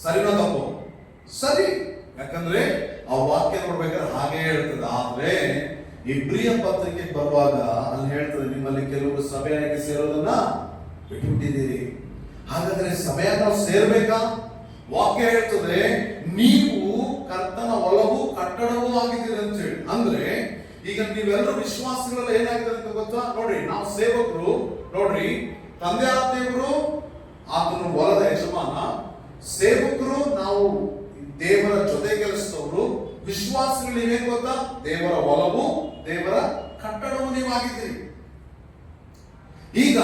ಸರಿನೋ ತಪ್ಪು? ಸರಿ. ಯಾಕಂದ್ರೆ ಆ ವಾಕ್ಯ ನೋಡ್ಬೇಕಾದ್ರೆ ಹಾಗೆ ಹೇಳ್ತದೆ. ಆದ್ರೆ ಇಬ್ರಿಯ ಪತ್ರಿಕೆಗೆ ಬರುವಾಗ ಅಲ್ಲಿ ಹೇಳ್ತದೆ, ನಿಮ್ಮಲ್ಲಿ ಕೆಲವರು ಸಭೆಯಾಗಿ ಸೇರೋದನ್ನ ಬಿಟ್ಟುಬಿಟ್ಟಿದ್ದೀರಿ. ಹಾಗಾದ್ರೆ ಸಭೆಯಾಗಿ ನಾವು ಸೇರ್ಬೇಕಾ? ವಾಕ್ಯ ಹೇಳ್ತದೆ, ನೀವು ಕರ್ತನ ಒಲವು ಕಟ್ಟಡವೂ ಆಗಿದ್ದೀರಿ ಅಂತ ಹೇಳಿ. ಅಂದ್ರೆ ಈಗ ನೀವೆಲ್ಲರೂ ವಿಶ್ವಾಸಗಳೆಲ್ಲ ಏನಾಗಿದೆ ಅಂತ ಗೊತ್ತಾ? ನೋಡ್ರಿ, ನಾವು ಸೇವಕರು, ನೋಡ್ರಿ, ತಂದೆ ಆದ ದೇವರು ಆತನು ಹೊಲದ ಯಜಮಾನ, ಸೇವಕರು ನಾವು ದೇವರ ಜೊತೆ ಕೆಲಸದವರು, ವಿಶ್ವಾಸಿಗಳು ನೀವೇನು ಗೊತ್ತಾ? ದೇವರ ಹೊಲವು, ದೇವರ ಕಟ್ಟಡವು ನೀವಾಗಿದ್ದೀರಿ. ಈಗ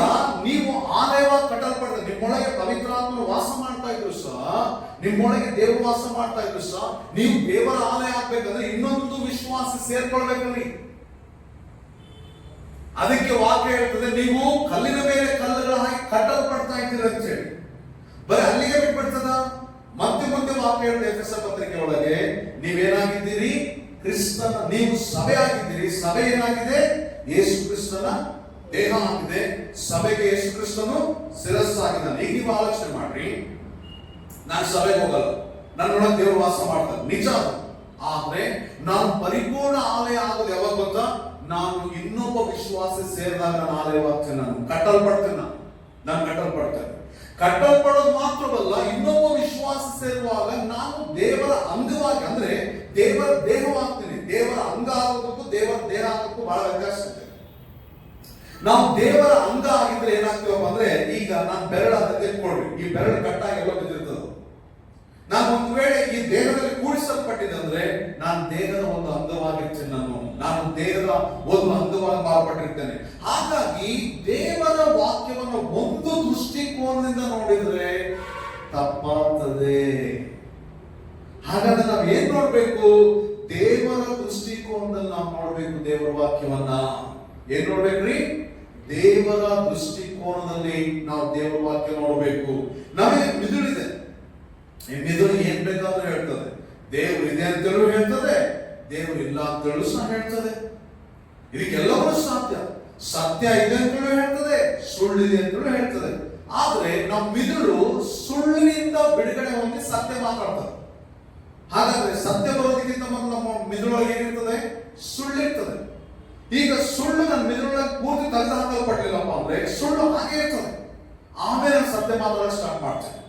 ನೀವು ಆಲಯವಾಗಿ ಕಟ್ಟಲ್ಪಡ್ತಾರೆ. ನಿಮ್ಮೊಳಗೆ ಪವಿತ್ರಾತ್ಮನು ವಾಸ ಮಾಡ್ತಾ ಇದ್ರು ಸಹ, ನಿಮ್ಮೊಳಗೆ ದೇವರು ವಾಸ ಮಾಡ್ತಾ ಇದ್ರು ಸಹ, ನೀವು ದೇವರ ಆಲಯ ಆಗ್ಬೇಕಂದ್ರೆ ಇನ್ನೊಂದು ವಿಶ್ವಾಸ ಸೇರ್ಕೊಳ್ಬೇಕಲ್ಲಿ. ಅದಕ್ಕೆ ವಾಕ್ಯ ಹೇಳ್ತದೆ, ನೀವು ಕಲ್ಲಿನ ಮೇಲೆ ಕಲ್ಲುಗಳ ಹಾಕಿ ಕಟ್ಟಲ್ಪಡ್ತಾ ಇದ್ದೀರಿ ಅಂತ ಹೇಳಿ. ಬರೀ ಅಲ್ಲಿಗೆ ಬಿಟ್ಬಿಡ್ತದ? ಮತ್ತೆ ಮುಂದೆ ವಾಕ್ಯ ಹೇಳ್ತದೆ ಎಫೆಸ ಪತ್ರಿಕೆ ಒಳಗೆ, ನೀವೇನಾಗಿದ್ದೀರಿ? ಕ್ರಿಸ್ತನ, ನೀವು ಸಭೆ ಆಗಿದ್ದೀರಿ. ಸಭೆ ಏನಾಗಿದೆ? ಯೇಸು ಕ್ರಿಸ್ತನ ದೇಹ ಆಗಿದೆ. ಸಭೆಗೆ ಯೇಸು ಕ್ರಿಸ್ತನು ಶಿರಸ್ಸಾಗಿದ್ದಾನೆ. ಈಗ ನೀವು ಆಲೋಚನೆ ಮಾಡ್ರಿ, ನಾನು ಸಭೆಗೆ ಹೋಗಲ್ಲ, ನನ್ನೊಳಗೆ ದೇವರು ವಾಸ ಮಾಡ್ತಾರೆ, ನಿಜ. ಆದ್ರೆ ನಾನು ಪರಿಪೂರ್ಣ ಆಲಯ ಆಗೋದು ಯಾವಾಗ ಗೊತ್ತಾ? ನಾನು ಇನ್ನೊಬ್ಬ ವಿಶ್ವಾಸ ಸೇರಿದಾಗ ನಾನು ಆಲಯವಾಗ್ತೇನೆ, ನಾನು ಕಟ್ಟಲ್ಪಡ್ತೇನೆ. ಕಟ್ಟಲ್ಪಡೋದು ಮಾತ್ರವಲ್ಲ, ಇನ್ನೊಬ್ಬ ವಿಶ್ವಾಸ ಸೇರುವಾಗ ನಾನು ದೇವರ ಅಂಗವಾಗಿ, ಅಂದ್ರೆ ದೇವರ ದೇಹವಾಗ್ತೀನಿ. ದೇವರ ಅಂಗ ಆಗೋದಕ್ಕೂ ದೇವರ ದೇಹ ಆಗೋದಕ್ಕೂ ಬಹಳ ವ್ಯತ್ಯಾಸ ಇದೆ. ನಾವು ದೇವರ ಅಂಗ ಆಗಿದ್ರೆ ಏನಾಗ್ತೀವಪ್ಪ ಅಂದ್ರೆ, ಈಗ ನಾನು ಬೆರಳು ಅಂತ ತಿಳ್ಕೊಳ್ರಿ, ಈ ಬೆರಳು ಕಟ್ಟಾಗಿ ಎಲ್ಲ ಬಿದ್ದಿರ್ತದೆ. ನಾನು ಒಂದು ವೇಳೆ ಈ ದೇಹದಲ್ಲಿ ಕೂಡಿಸಲ್ಪಟ್ಟಿದೆ ಅಂದ್ರೆ ನಾನು ದೇಹದ ಒಂದು ಅಂಗವಾಗಿರ್ತೇನೆ. ನಾನು ದೇಹದ ಒಂದು ಅಂಗವಾಗಿ ಮಾರ್ಪಟ್ಟಿರ್ತೇನೆ. ಹಾಗಾಗಿ ದೇವರ ವಾಕ್ಯವನ್ನು ಒಂದು ದೃಷ್ಟಿಕೋನದಿಂದ ನೋಡಿದ್ರೆ ತಪ್ಪಾಗ್ತದೆ. ಹಾಗಾದ್ರೆ ನಾವು ಏನ್ ನೋಡ್ಬೇಕು? ದೇವರ ದೃಷ್ಟಿಕೋನದಲ್ಲಿ ನಾವು ನೋಡ್ಬೇಕು ದೇವರ ವಾಕ್ಯವನ್ನ. ಏನ್ ನೋಡ್ಬೇಕ್ರಿ? ದೇವರ ದೃಷ್ಟಿಕೋನದಲ್ಲಿ ನಾವು ದೇವರ ವಾಕ್ಯ ನೋಡಬೇಕು. ನಮಗೆ ಮಿದುಳಿದೆ, ಈ ಮಿದುಳು ಏನ್ ಬೇಕಾದ್ರೂ ಹೇಳ್ತದೆ. ದೇವರು ಇದೆ ಅಂತೇಳು ಹೇಳ್ತದೆ, ದೇವರು ಇಲ್ಲ ಅಂತೇಳು ಸಹ ಹೇಳ್ತದೆ. ಇದಕ್ಕೆಲ್ಲವೂ ಸಾಧ್ಯ. ಸತ್ಯ ಇದೆ ಅಂತೇಳು ಹೇಳ್ತದೆ, ಸುಳ್ಳಿದೆ ಅಂತೇಳು ಹೇಳ್ತದೆ. ಆದ್ರೆ ನಮ್ಮ ಮಿದುಳು ಸುಳ್ಳಿನಿಂದ ಬಿಡುಗಡೆ ಹೊಂದಿ ಸತ್ಯ ಮಾತಾಡ್ತದೆ. ಹಾಗಾದ್ರೆ ಸತ್ಯ ಬರೋದಕ್ಕಿಂತ ಮೊದಲು ನಮ್ಮ ಮಿದುಳೊಳಗೆ ಏನಿರ್ತದೆ? ಸುಳ್ಳಿರ್ತದೆ. ಈಗ ಸುಳ್ಳು ನನ್ನ ಮಿದುಳೊಳಗೆ ಪೂರ್ತಿ ತೆಗೆದು ಹಾಕಲ್ಪಟ್ಟಿಲ್ಲಪ್ಪ ಅಂದ್ರೆ ಸುಳ್ಳು ಹಾಗೆ ಇರ್ತದೆ. ಆಮೇಲೆ ನಾನು ಸತ್ಯ ಮಾತಾಡೋಕೆ ಸ್ಟಾರ್ಟ್ ಮಾಡ್ತೇನೆ.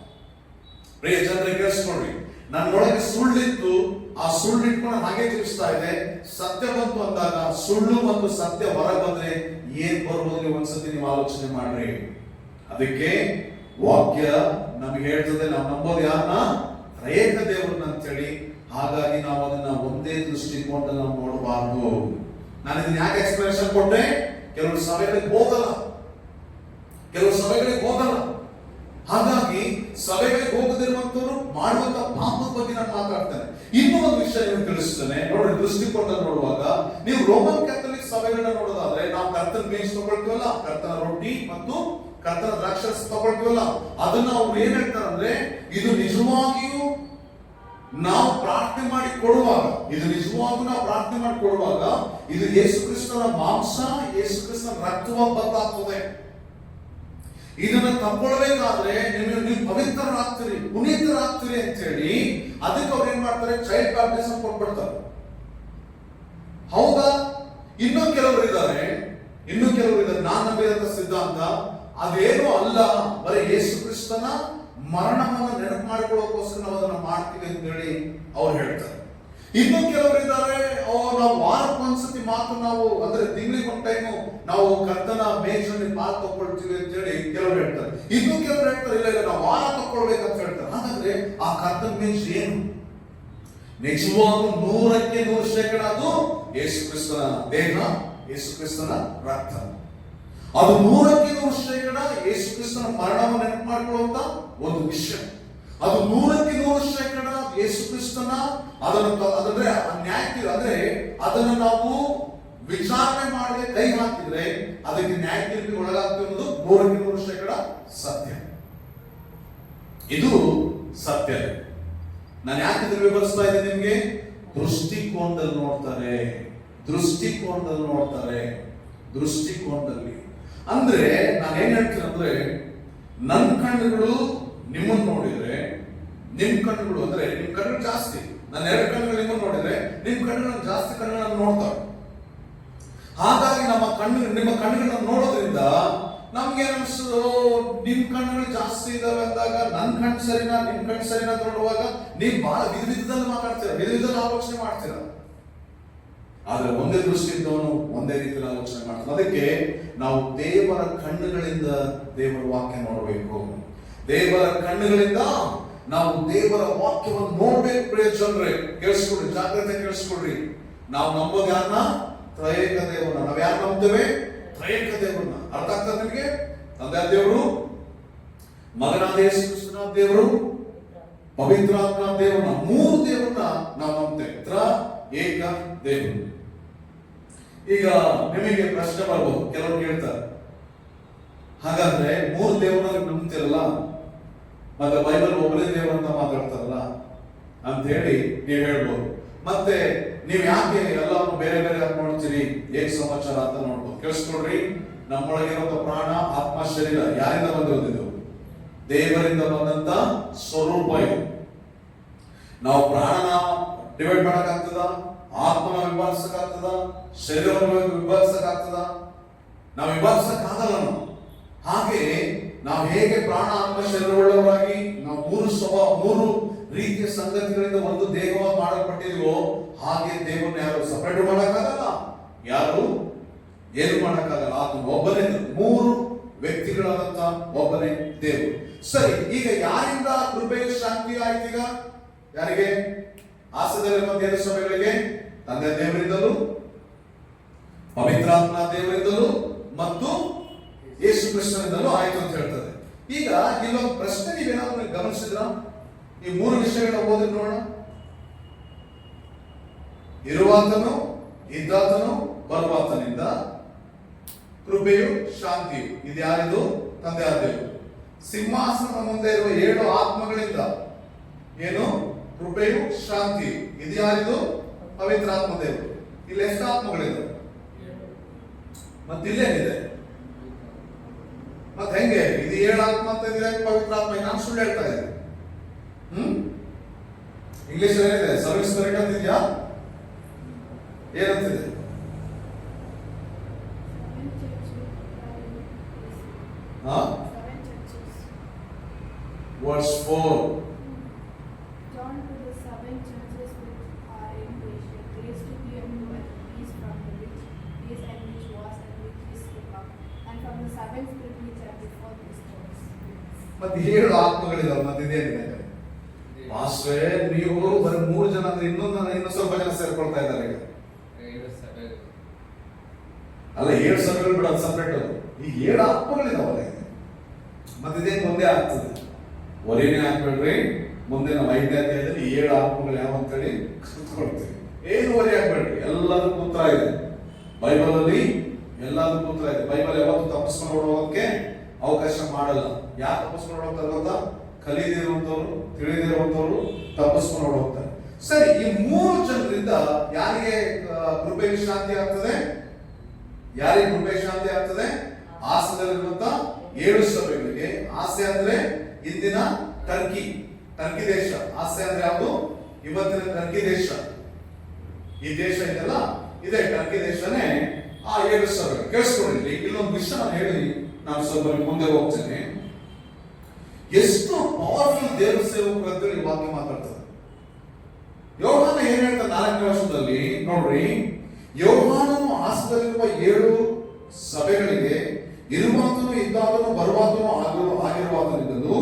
ಪ್ರಿಯ ಜನರಿಗೆ ಕೇಳಿಸ್ಕೊಳ್ರಿ, ನನ್ನೊಳಗೆ ಸುಳ್ಳಿತ್ತು, ಆ ಸುಳ್ಳು ಇಟ್ಕೊಂಡು ಹಾಗೆ ತಿಳಿಸ್ತಾ ಇದೆ. ಸತ್ಯ ಬಂತು ಅಂದಾಗ ಸುಳ್ಳು ಮತ್ತು ಸತ್ಯ ಹೊರಗೆ ಬಂದ್ರೆ ಏನ್ ಬರ್ಬೋದು ಒಂದ್ಸತಿ ನೀವು ಆಲೋಚನೆ ಮಾಡ್ರಿ. ಅದಕ್ಕೆ ವಾಕ್ಯ ನಮಗೆ ಹೇಳ್ತದೆ, ನಾವು ನಂಬೋದು ಯಾರನ್ನ? ತ್ರಿಯೇಕ ದೇವರನ್ನ ಅಂತೇಳಿ. ಹಾಗಾಗಿ ನಾವು ಅದನ್ನ ಒಂದೇ ದೃಷ್ಟಿಕೋನದಲ್ಲಿ ನಾವು ನೋಡಬಾರ್ದು. ನಾನು ಇದನ್ನ ಯಾಕೆ ಎಕ್ಸ್ಪ್ಲನೇಷನ್ ಕೊಟ್ಟೆ? ಕೆಲವು ಸಭೆಗಳಿಗೆ ಹೋಗಲ್ಲ. ಹಾಗಾಗಿ ಸಭೆಗಳಿಗೆ ಹೋಗದಿರುವಂತವರು ಮಾಡುವಂತ ಪಾಪದ ಬಗ್ಗೆ ನಾನು ಮಾತಾಡ್ತೇನೆ. ಇನ್ನೂ ಒಂದು ವಿಷಯ ನಿಮ್ಗೆ ತಿಳಿಸ್ತೇನೆ ನೋಡ್ರಿ. ದೃಷ್ಟಿಕೋನದಲ್ಲಿ ನೋಡುವಾಗ ನೀವು ರೋಮನ್ ಕ್ಯಾಥಲಿಕ್ ಸಭೆಗಳನ್ನ ನೋಡೋದಾದ್ರೆ, ನಾವು ಕರ್ತನ ಮೇಜ್ ತಗೊಳ್ತೀವಲ್ಲ, ಕರ್ತನ ರೊಟ್ಟಿ ಮತ್ತು ಕರ್ತನ ದ್ರಾಕ್ಷಾರಸ ತಗೊಳ್ತೀವಲ್ಲ, ಅದನ್ನ ಅವ್ರು ಏನ್ ಹೇಳ್ತಾರೆ ಅಂದ್ರೆ, ಇದು ನಿಜವಾಗಿಯೂ ನಾವು ಪ್ರಾರ್ಥನೆ ಮಾಡಿ ಕೊಡುವಾಗ, ಇದು ಯೇಸು ಕ್ರಿಸ್ತನ ಮಾಂಸ, ಯೇಸು ಕ್ರಿಸ್ತನ ರಕ್ತವಾಗಿ ಬದಲಾಗ್ತದೆ. ಇದನ್ನ ತಗೊಳ್ಬೇಕಾದ್ರೆ ನೀವು ಪವಿತ್ರರಾಗ್ತೀರಿ, ಪುನೀತರಾಗ್ತೀರಿ ಅಂತ ಹೇಳಿ ಅದಕ್ಕೆ ಅವ್ರು ಏನ್ ಮಾಡ್ತಾರೆ? ಚೈಲ್ಡ್ ಬ್ಯಾಪ್ಟಿಸಮ್ ಕೊಟ್ಬಿಡ್ತಾರೆ. ಹೌದಾ? ಇನ್ನೂ ಕೆಲವರು ಇದ್ದಾರೆ, ನಾನು ನಂಬಿದಂತ ಸಿದ್ಧಾಂತ ಅದೇನೋ ಅಲ್ಲ, ಬರೀ ಯೇಸು ಕ್ರಿಸ್ತನ ಮರಣವನ್ನು ನೆನಪು ಮಾಡಿಕೊಳ್ಳೋಕೋಸ್ಕರ ನಾವು ಅದನ್ನ ಮಾಡ್ತೀವಿ ಅಂತ ಹೇಳಿ ಅವ್ರು ಹೇಳ್ತಾರೆ. ಇನ್ನು ಕೆಲವರು ಇದ್ದಾರೆ, ನಾವು ವಾರಕ್ಕೊಂದ್ಸತಿ ಮಾತ್ರ ನಾವು, ಅಂದ್ರೆ ತಿಂಗಳಿಗೆ ಒಂದು ಟೈಮು ನಾವು ಕರ್ತನ ಮೇಜಲ್ಲಿ ಪಾಲ್ ತಗೊಳ್ತೀವಿ ಅಂತ ಹೇಳಿ ಕೆಲವರು ಹೇಳ್ತಾರೆ. ಇನ್ನು ಕೆಲವರು ಹೇಳ್ತಾರೆ, ಇಲ್ಲ ನಾವು ವಾರ ತಗೊಳ್ಬೇಕಂತ ಹೇಳ್ತಾರೆ. ಹಾಗಾದ್ರೆ ಆ ಕರ್ತನ ಮೇಜ್ ಏನು? ನಿಜವಾಗ್ಲೂ 100% ಅದು ಯೇಸು ಕ್ರಿಸ್ತನ ದೇಹ, ಯೇಸು ಕ್ರಿಸ್ತನ ರಕ್ತ. ಅದು 100% ಯೇಸು ಕ್ರಿಸ್ತನ ಮರಣವನ್ನು ನೆನಪು ಮಾಡಿಕೊಳ್ಳುವಂತ ಒಂದು ವಿಷಯ. ಅದು 100% ಯೇಸು ಕ್ರಿಸ್ತನ ಅದಂದ್ರೆ ನ್ಯಾಯ, ಅಂದ್ರೆ ಅದನ್ನು ನಾವು ವಿಚಾರಣೆ ಮಾಡದೆ ಕೈ ಹಾಕಿದ್ರೆ ಅದಕ್ಕೆ ನ್ಯಾಯ ತೀರ್ಪಿಗೆ ಒಳಗಾಗ್ತೀವಿ ಅನ್ನೋದು 100% ಸತ್ಯ. ಇದು ಸತ್ಯ. ನಾನು ಯಾಕೆ ಇದನ್ನು ವಿವರಿಸ್ತಾ ಇದ್ದೀನಿ ನಿಮ್ಗೆ? ದೃಷ್ಟಿಕೋನದಲ್ಲಿ ಅಂದ್ರೆ ನಾನು ಏನ್ ಹೇಳ್ತೀನಿ ಅಂದ್ರೆ, ನನ್ನ ಕಣ್ಣುಗಳು ನಿಮ್ಮನ್ನು ನೋಡಿದ್ರೆ, ನಿಮ್ ಕಣ್ಣುಗಳು ಅಂದ್ರೆ ನಿಮ್ ಕಣ್ಣುಗಳು ಜಾಸ್ತಿ, ನನ್ನ 2 ಕಣ್ಣುಗಳು ನಿಮ್ಮನ್ನು ನೋಡಿದ್ರೆ ನಿಮ್ ಕಣ್ಣುಗಳು ಜಾಸ್ತಿ ಕಣ್ಣುಗಳನ್ನು ನೋಡ್ತಾರೆ. ಹಾಗಾಗಿ ನಿಮ್ಮ ಕಣ್ಣುಗಳನ್ನ ನೋಡೋದ್ರಿಂದ ನಮ್ಗೆ ಅನಿಸ್ತದೋ ನಿಮ್ ಕಣ್ಣುಗಳು ಜಾಸ್ತಿ ಇದಾವೆ ಅಂದಾಗ ನನ್ನ ಕಣ್ಣು ಸರಿನಾ ನಿಮ್ ಕಣ್ಣು ಸರಿನಾ ನೋಡುವಾಗ ನೀವು ಬಹಳ ವಿಧದಲ್ಲಿ ಮಾತಾಡ್ತೀರ, ವಿಧದಲ್ಲಿ ಆಲೋಚನೆ ಮಾಡ್ತೀರ. ಆದ್ರೆ ಒಂದೇ ದೃಷ್ಟಿಯಿಂದವನು ಒಂದೇ ರೀತಿಯಲ್ಲಿ ಆಲೋಚನೆ ಮಾಡ್ತಾನೆ. ಅದಕ್ಕೆ ನಾವು ದೇವರ ಕಣ್ಣುಗಳಿಂದ ದೇವರ ವಾಕ್ಯ ನೋಡಬೇಕು. ದೇವರ ಕಣ್ಣುಗಳಿಂದ ನಾವು ದೇವರ ವಾಕ್ಯವನ್ನು ನೋಡ್ಬೇಕು. ಪ್ರಿಯ ಜನರೇ, ಕೇಳಿಸ್ಕೊಡ್ರಿ, ಜಾಗ್ರತೆ ಕೇಳಿಸ್ಕೊಡ್ರಿ. ನಾವು ನಂಬೋದು ಯಾರನ್ನ? ತ್ರಯೇಕ ದೇವರನ್ನ. ನಾವ್ ಯಾರು ನಂಬ್ತೇವೆ? ತ್ರಯೇಕ ದೇವರನ್ನ. ಅರ್ಥ ಆಗ್ತದೆ ನಿಮಗೆ? ತಂದೆ ದೇವರು, ಮಗನಾದ ಯೇಸು ಕ್ರಿಸ್ತನ ದೇವರು, ಪವಿತ್ರಾತ್ಮ ದೇವರನ್ನ, ಮೂರು ದೇವರನ್ನ ನಾವು ನಂಬ್ತೇವೆ. ತ್ರಯೇಕ ದೇವರು. ಈಗ ನಿಮಗೆ ಪ್ರಶ್ನೆ ಬರ್ಬೋದು, ಕೆಲವರು ಕೇಳ್ತಾರೆ, ಹಾಗಾದ್ರೆ ಮೂರು ದೇವರನ್ನ ನಂಬ್ತಿರಲ್ಲ, ಮತ್ತೆ ಬೈಬಲ್ ಒಬ್ಬನೇ ದೇವರಂತ ಮಾತಾಡ್ತಾರಲ್ಲ ಅಂತ ಹೇಳಿ ನೀವು ಹೇಳ್ಬೋದು. ಮತ್ತೆ ನೀವು ಯಾಕೆ ಎಲ್ಲವನ್ನು ಬೇರೆ ಬೇರೆ ನೋಡ್ತೀರಿ, ಏಕ ಸಮಾಚಾರ ಅಂತ ನೋಡ್ಬೋದು. ಕೇಳಿಸ್ಕೊಡ್ರಿ, ನಮ್ಮೊಳಗಿರೋ ಪ್ರಾಣ, ಆತ್ಮ, ಶರೀರ ಯಾರಿಂದ ಬಂದಿರೋದು? ದೇವರಿಂದ ಬಂದಂತ ಸ್ವರೂಪ ಇದು. ನಾವು ಪ್ರಾಣನ ಡಿವೈಡ್ ಮಾಡಕ್ಕಾಗ್ತದ? ಆತ್ಮನ ವಿಭಾಗಿಸಕ್ಕಾಗ್ತದ? ಶರೀರವನ್ನು ವಿಭಾಗಿಸಕ್ಕಾಗ್ತದ? ನಾವು ವಿಭಾಗಿಸಕ್ಕಾಗಲ್ಲ. ಹಾಗೆ ನಾವು ಹೇಗೆ ಪ್ರಾಣ, ಆತ್ಮ, ಶರೀರವುಳ್ಳವರಾಗಿ ನಾವು ಮೂರು ರೀತಿಯ ಸಂಗತಿಗಳಿಂದ ಒಂದು ದೇಹವನ್ನು ಮಾಡಲ್ಪಟ್ಟಿದೀವೋ, ಹಾಗೆ ದೇವರನ್ನ ಯಾರು ಸಪರೇಟ್ ಮಾಡಕ್ಕಾಗಲ್ಲ, ಯಾರು ಏನು ಮಾಡಕ್ಕಾಗಲ್ಲ. ಆತನು ಒಬ್ಬನೇ, ಮೂರು ವ್ಯಕ್ತಿಗಳಾದಂತ ಒಬ್ಬನೇ ದೇವರು. ಸರಿ, ಈಗ ಯಾರಿಂದ ಕೃಪೆಯ ಶಾಂತಿ ಆಯ್ತು? ಈಗ ಯಾರಿಗೆ? ಆಸದಲ್ಲಿರುವ ದೇವ ಸಭೆಗಳಿಗೆ ತಂದೆ ದೇವರಿಂದಲೂ, ಪವಿತ್ರಾತ್ಮ ದೇವರಿಂದಲೂ ಮತ್ತು ಯೇಸು ಕ್ರಿಸ್ತನಿಂದಲೂ ಆಯ್ತು ಅಂತ ಹೇಳ್ತದೆ. ಈಗ ಇಲ್ಲೊಂದು ಪ್ರಶ್ನೆ ನೀವೇನಾದ್ರೂ ಗಮನಿಸಿದ್ರ? ಈ ಮೂರು ವಿಷಯಗಳ ಓದಿ ನೋಡೋಣ. ಇರುವಾತನು, ಇದ್ದಾತನು, ಬರುವಾತನಿಂದ ಕೃಪೆಯು ಶಾಂತಿಯು. ಇದು ಯಾರಿದು? ತಂದೆ ದೇವರು. ಸಿಂಹಾಸನದ ಮುಂದೆ ಇರುವ 7 ಆತ್ಮಗಳಿಂದ ಏನು? ಕೃಪೆಯು ಶಾಂತಿಯು. ಇದು ಯಾರಿದು? ಪವಿತ್ರಾತ್ಮ ದೇವರು. ಇಲ್ಲಿ ಎಷ್ಟು ಆತ್ಮಗಳಿದೆ? ಮತ್ತಿಲ್ಲೇನಿದೆ? ಮತ್ತೆ ಹೆಂಗೆ ಇದು 7 ಆತ್ಮ ಅಂತ ಇದೆ, ಪವಿತ್ರಾತ್ಮ? ನಾನು ಸುಳ್ಳು ಹೇಳ್ತಾ ಇದ್ದೆ. ಇಂಗ್ಲಿಷ್ ಏನಿದೆ? ಸರ್ವಿಸ್ ಸ್ಪಿರಿಟ್ ಅಂತ ಇದೆಯಾ? ಏನಂತಿದೆ? Verse 4. John to the 7 churches which are in Asia, grace to be unto you and peace from the which is and which was and which is to come, and from the 7 spirits which are before these thrones. ಮತ್ತೆ 7 ಆತ್ಮಗಳಿದಾವೆ. ಮತ್ತೆ ಇದೇನಿದೆ? ಮಾಸ್ಟರೇ, ನೀವು ಬರೀ 3 ಜನ ಅಂದ್ರೆ ಇನ್ನೊಂದು ಸ್ವಲ್ಪ ಜನ ಸೇರ್ಕೊಳ್ತಾ ಇದ್ದಾರೆ. ಅಲ್ಲ, 7 ಸಭೆಗಳು ಬಿಡೋದು ಸಪ್ರೇಟ್. ಈ 7 ಆತ್ಮಗಳಿದಾವಲ್ಲ. ಮತ್ತೆ ಇದೇನು ಒಂದೇ ಆಗ್ತದೆ? ಒರೇನೇ ಹಾಕ್ಬೇಡ್ರಿ. ಮುಂದೆ ನಾವು 5ನೇ ಅಧ್ಯಾಯದಲ್ಲಿ 7 ಆತ್ಮಗಳು ಯಾವ ಅಂತೇಳಿ ಕಲ್ತ್ಕೊಳ್ತೀವಿ. ಏನು ಒರೆ ಹಾಕ್ಬೇಡ್ರಿ, ಎಲ್ಲದಕ್ಕೂ ಉತ್ತರ ಇದೆ ಬೈಬಲ್ ಅಲ್ಲಿ. ಎಲ್ಲದಕ್ಕೂ ಉತ್ತರ ಇದೆ. ಬೈಬಲ್ ಯಾವತ್ತೂ ತಪ್ಪಿಸ್ಕೊಂಡು ಹೋಗೋದಕ್ಕೆ ಅವಕಾಶ ಮಾಡಲ್ಲ. ಯಾರು ತಪ್ಪಿಸ್ಕೊಂಡು ಹೋಗ್ತಾರೆ ಗೊತ್ತಾ? ಕಲಿದಿರುವಂತವ್ರು, ತಿಳಿದಿರುವಂತವ್ರು ತಪ್ಪಿಸ್ಕೊಂಡು ಹೋಗ್ತಾರೆ. ಸರಿ, ಈ 3 ಜನರಿಂದ ಯಾರಿಗೆ ಕೃಪೆ ಶಾಂತಿ ಆಗ್ತದೆ? ಯಾರಿಗೆ ಕೃಪೆ ಶಾಂತಿ ಆಗ್ತದೆ? ಆಸೆದಲ್ಲಿರುವಂತ 7 ಸಭೆಗಳಿಗೆ. ಆಸೆ ಅಂದ್ರೆ ಇಂದಿನ ಟರ್ಕಿ ದೇಶ. ಆಸೆ ಅಂದ್ರೆ ಯಾವುದು? ಇವತ್ತಿನ ಟರ್ಕಿ ದೇಶ. ಈ ದೇಶ ಇದೆಲ್ಲ, ಇದೆ ಟರ್ಕಿ ದೇಶನೇ. ಆ 7 ಸಭೆ ಕೇಳಿಸ್ಕೊಂಡಿದ್ರಿ. ಇಲ್ಲೊಂದು ವಿಷಯ ನಾನು ಹೇಳಿ ನಾನು ಸ್ವಲ್ಪ ಮುಂದೆ ಹೋಗ್ತೇನೆ. ಎಷ್ಟು ಪವರ್ಫುಲ್ ದೇವರ ಸೇವಕರು ಅಂತೇಳಿ ವಾಕ್ಯ ಮಾತಾಡ್ತಾರೆ. ಯೋಹಾನ ಏನ್ ಹೇಳ್ತಾರೆ 4ನೇ ವರ್ಷದಲ್ಲಿ? ನೋಡ್ರಿ, ಯೋಹಾನನು ಆಸೆದಲ್ಲಿರುವ 7 ಸಭೆಗಳಿಗೆ ಇರುವಾತನು, ಇದ್ದಾತನು, ಬರುವಾತನು ಆಗಿರುವಾತನಿದ್ದನು.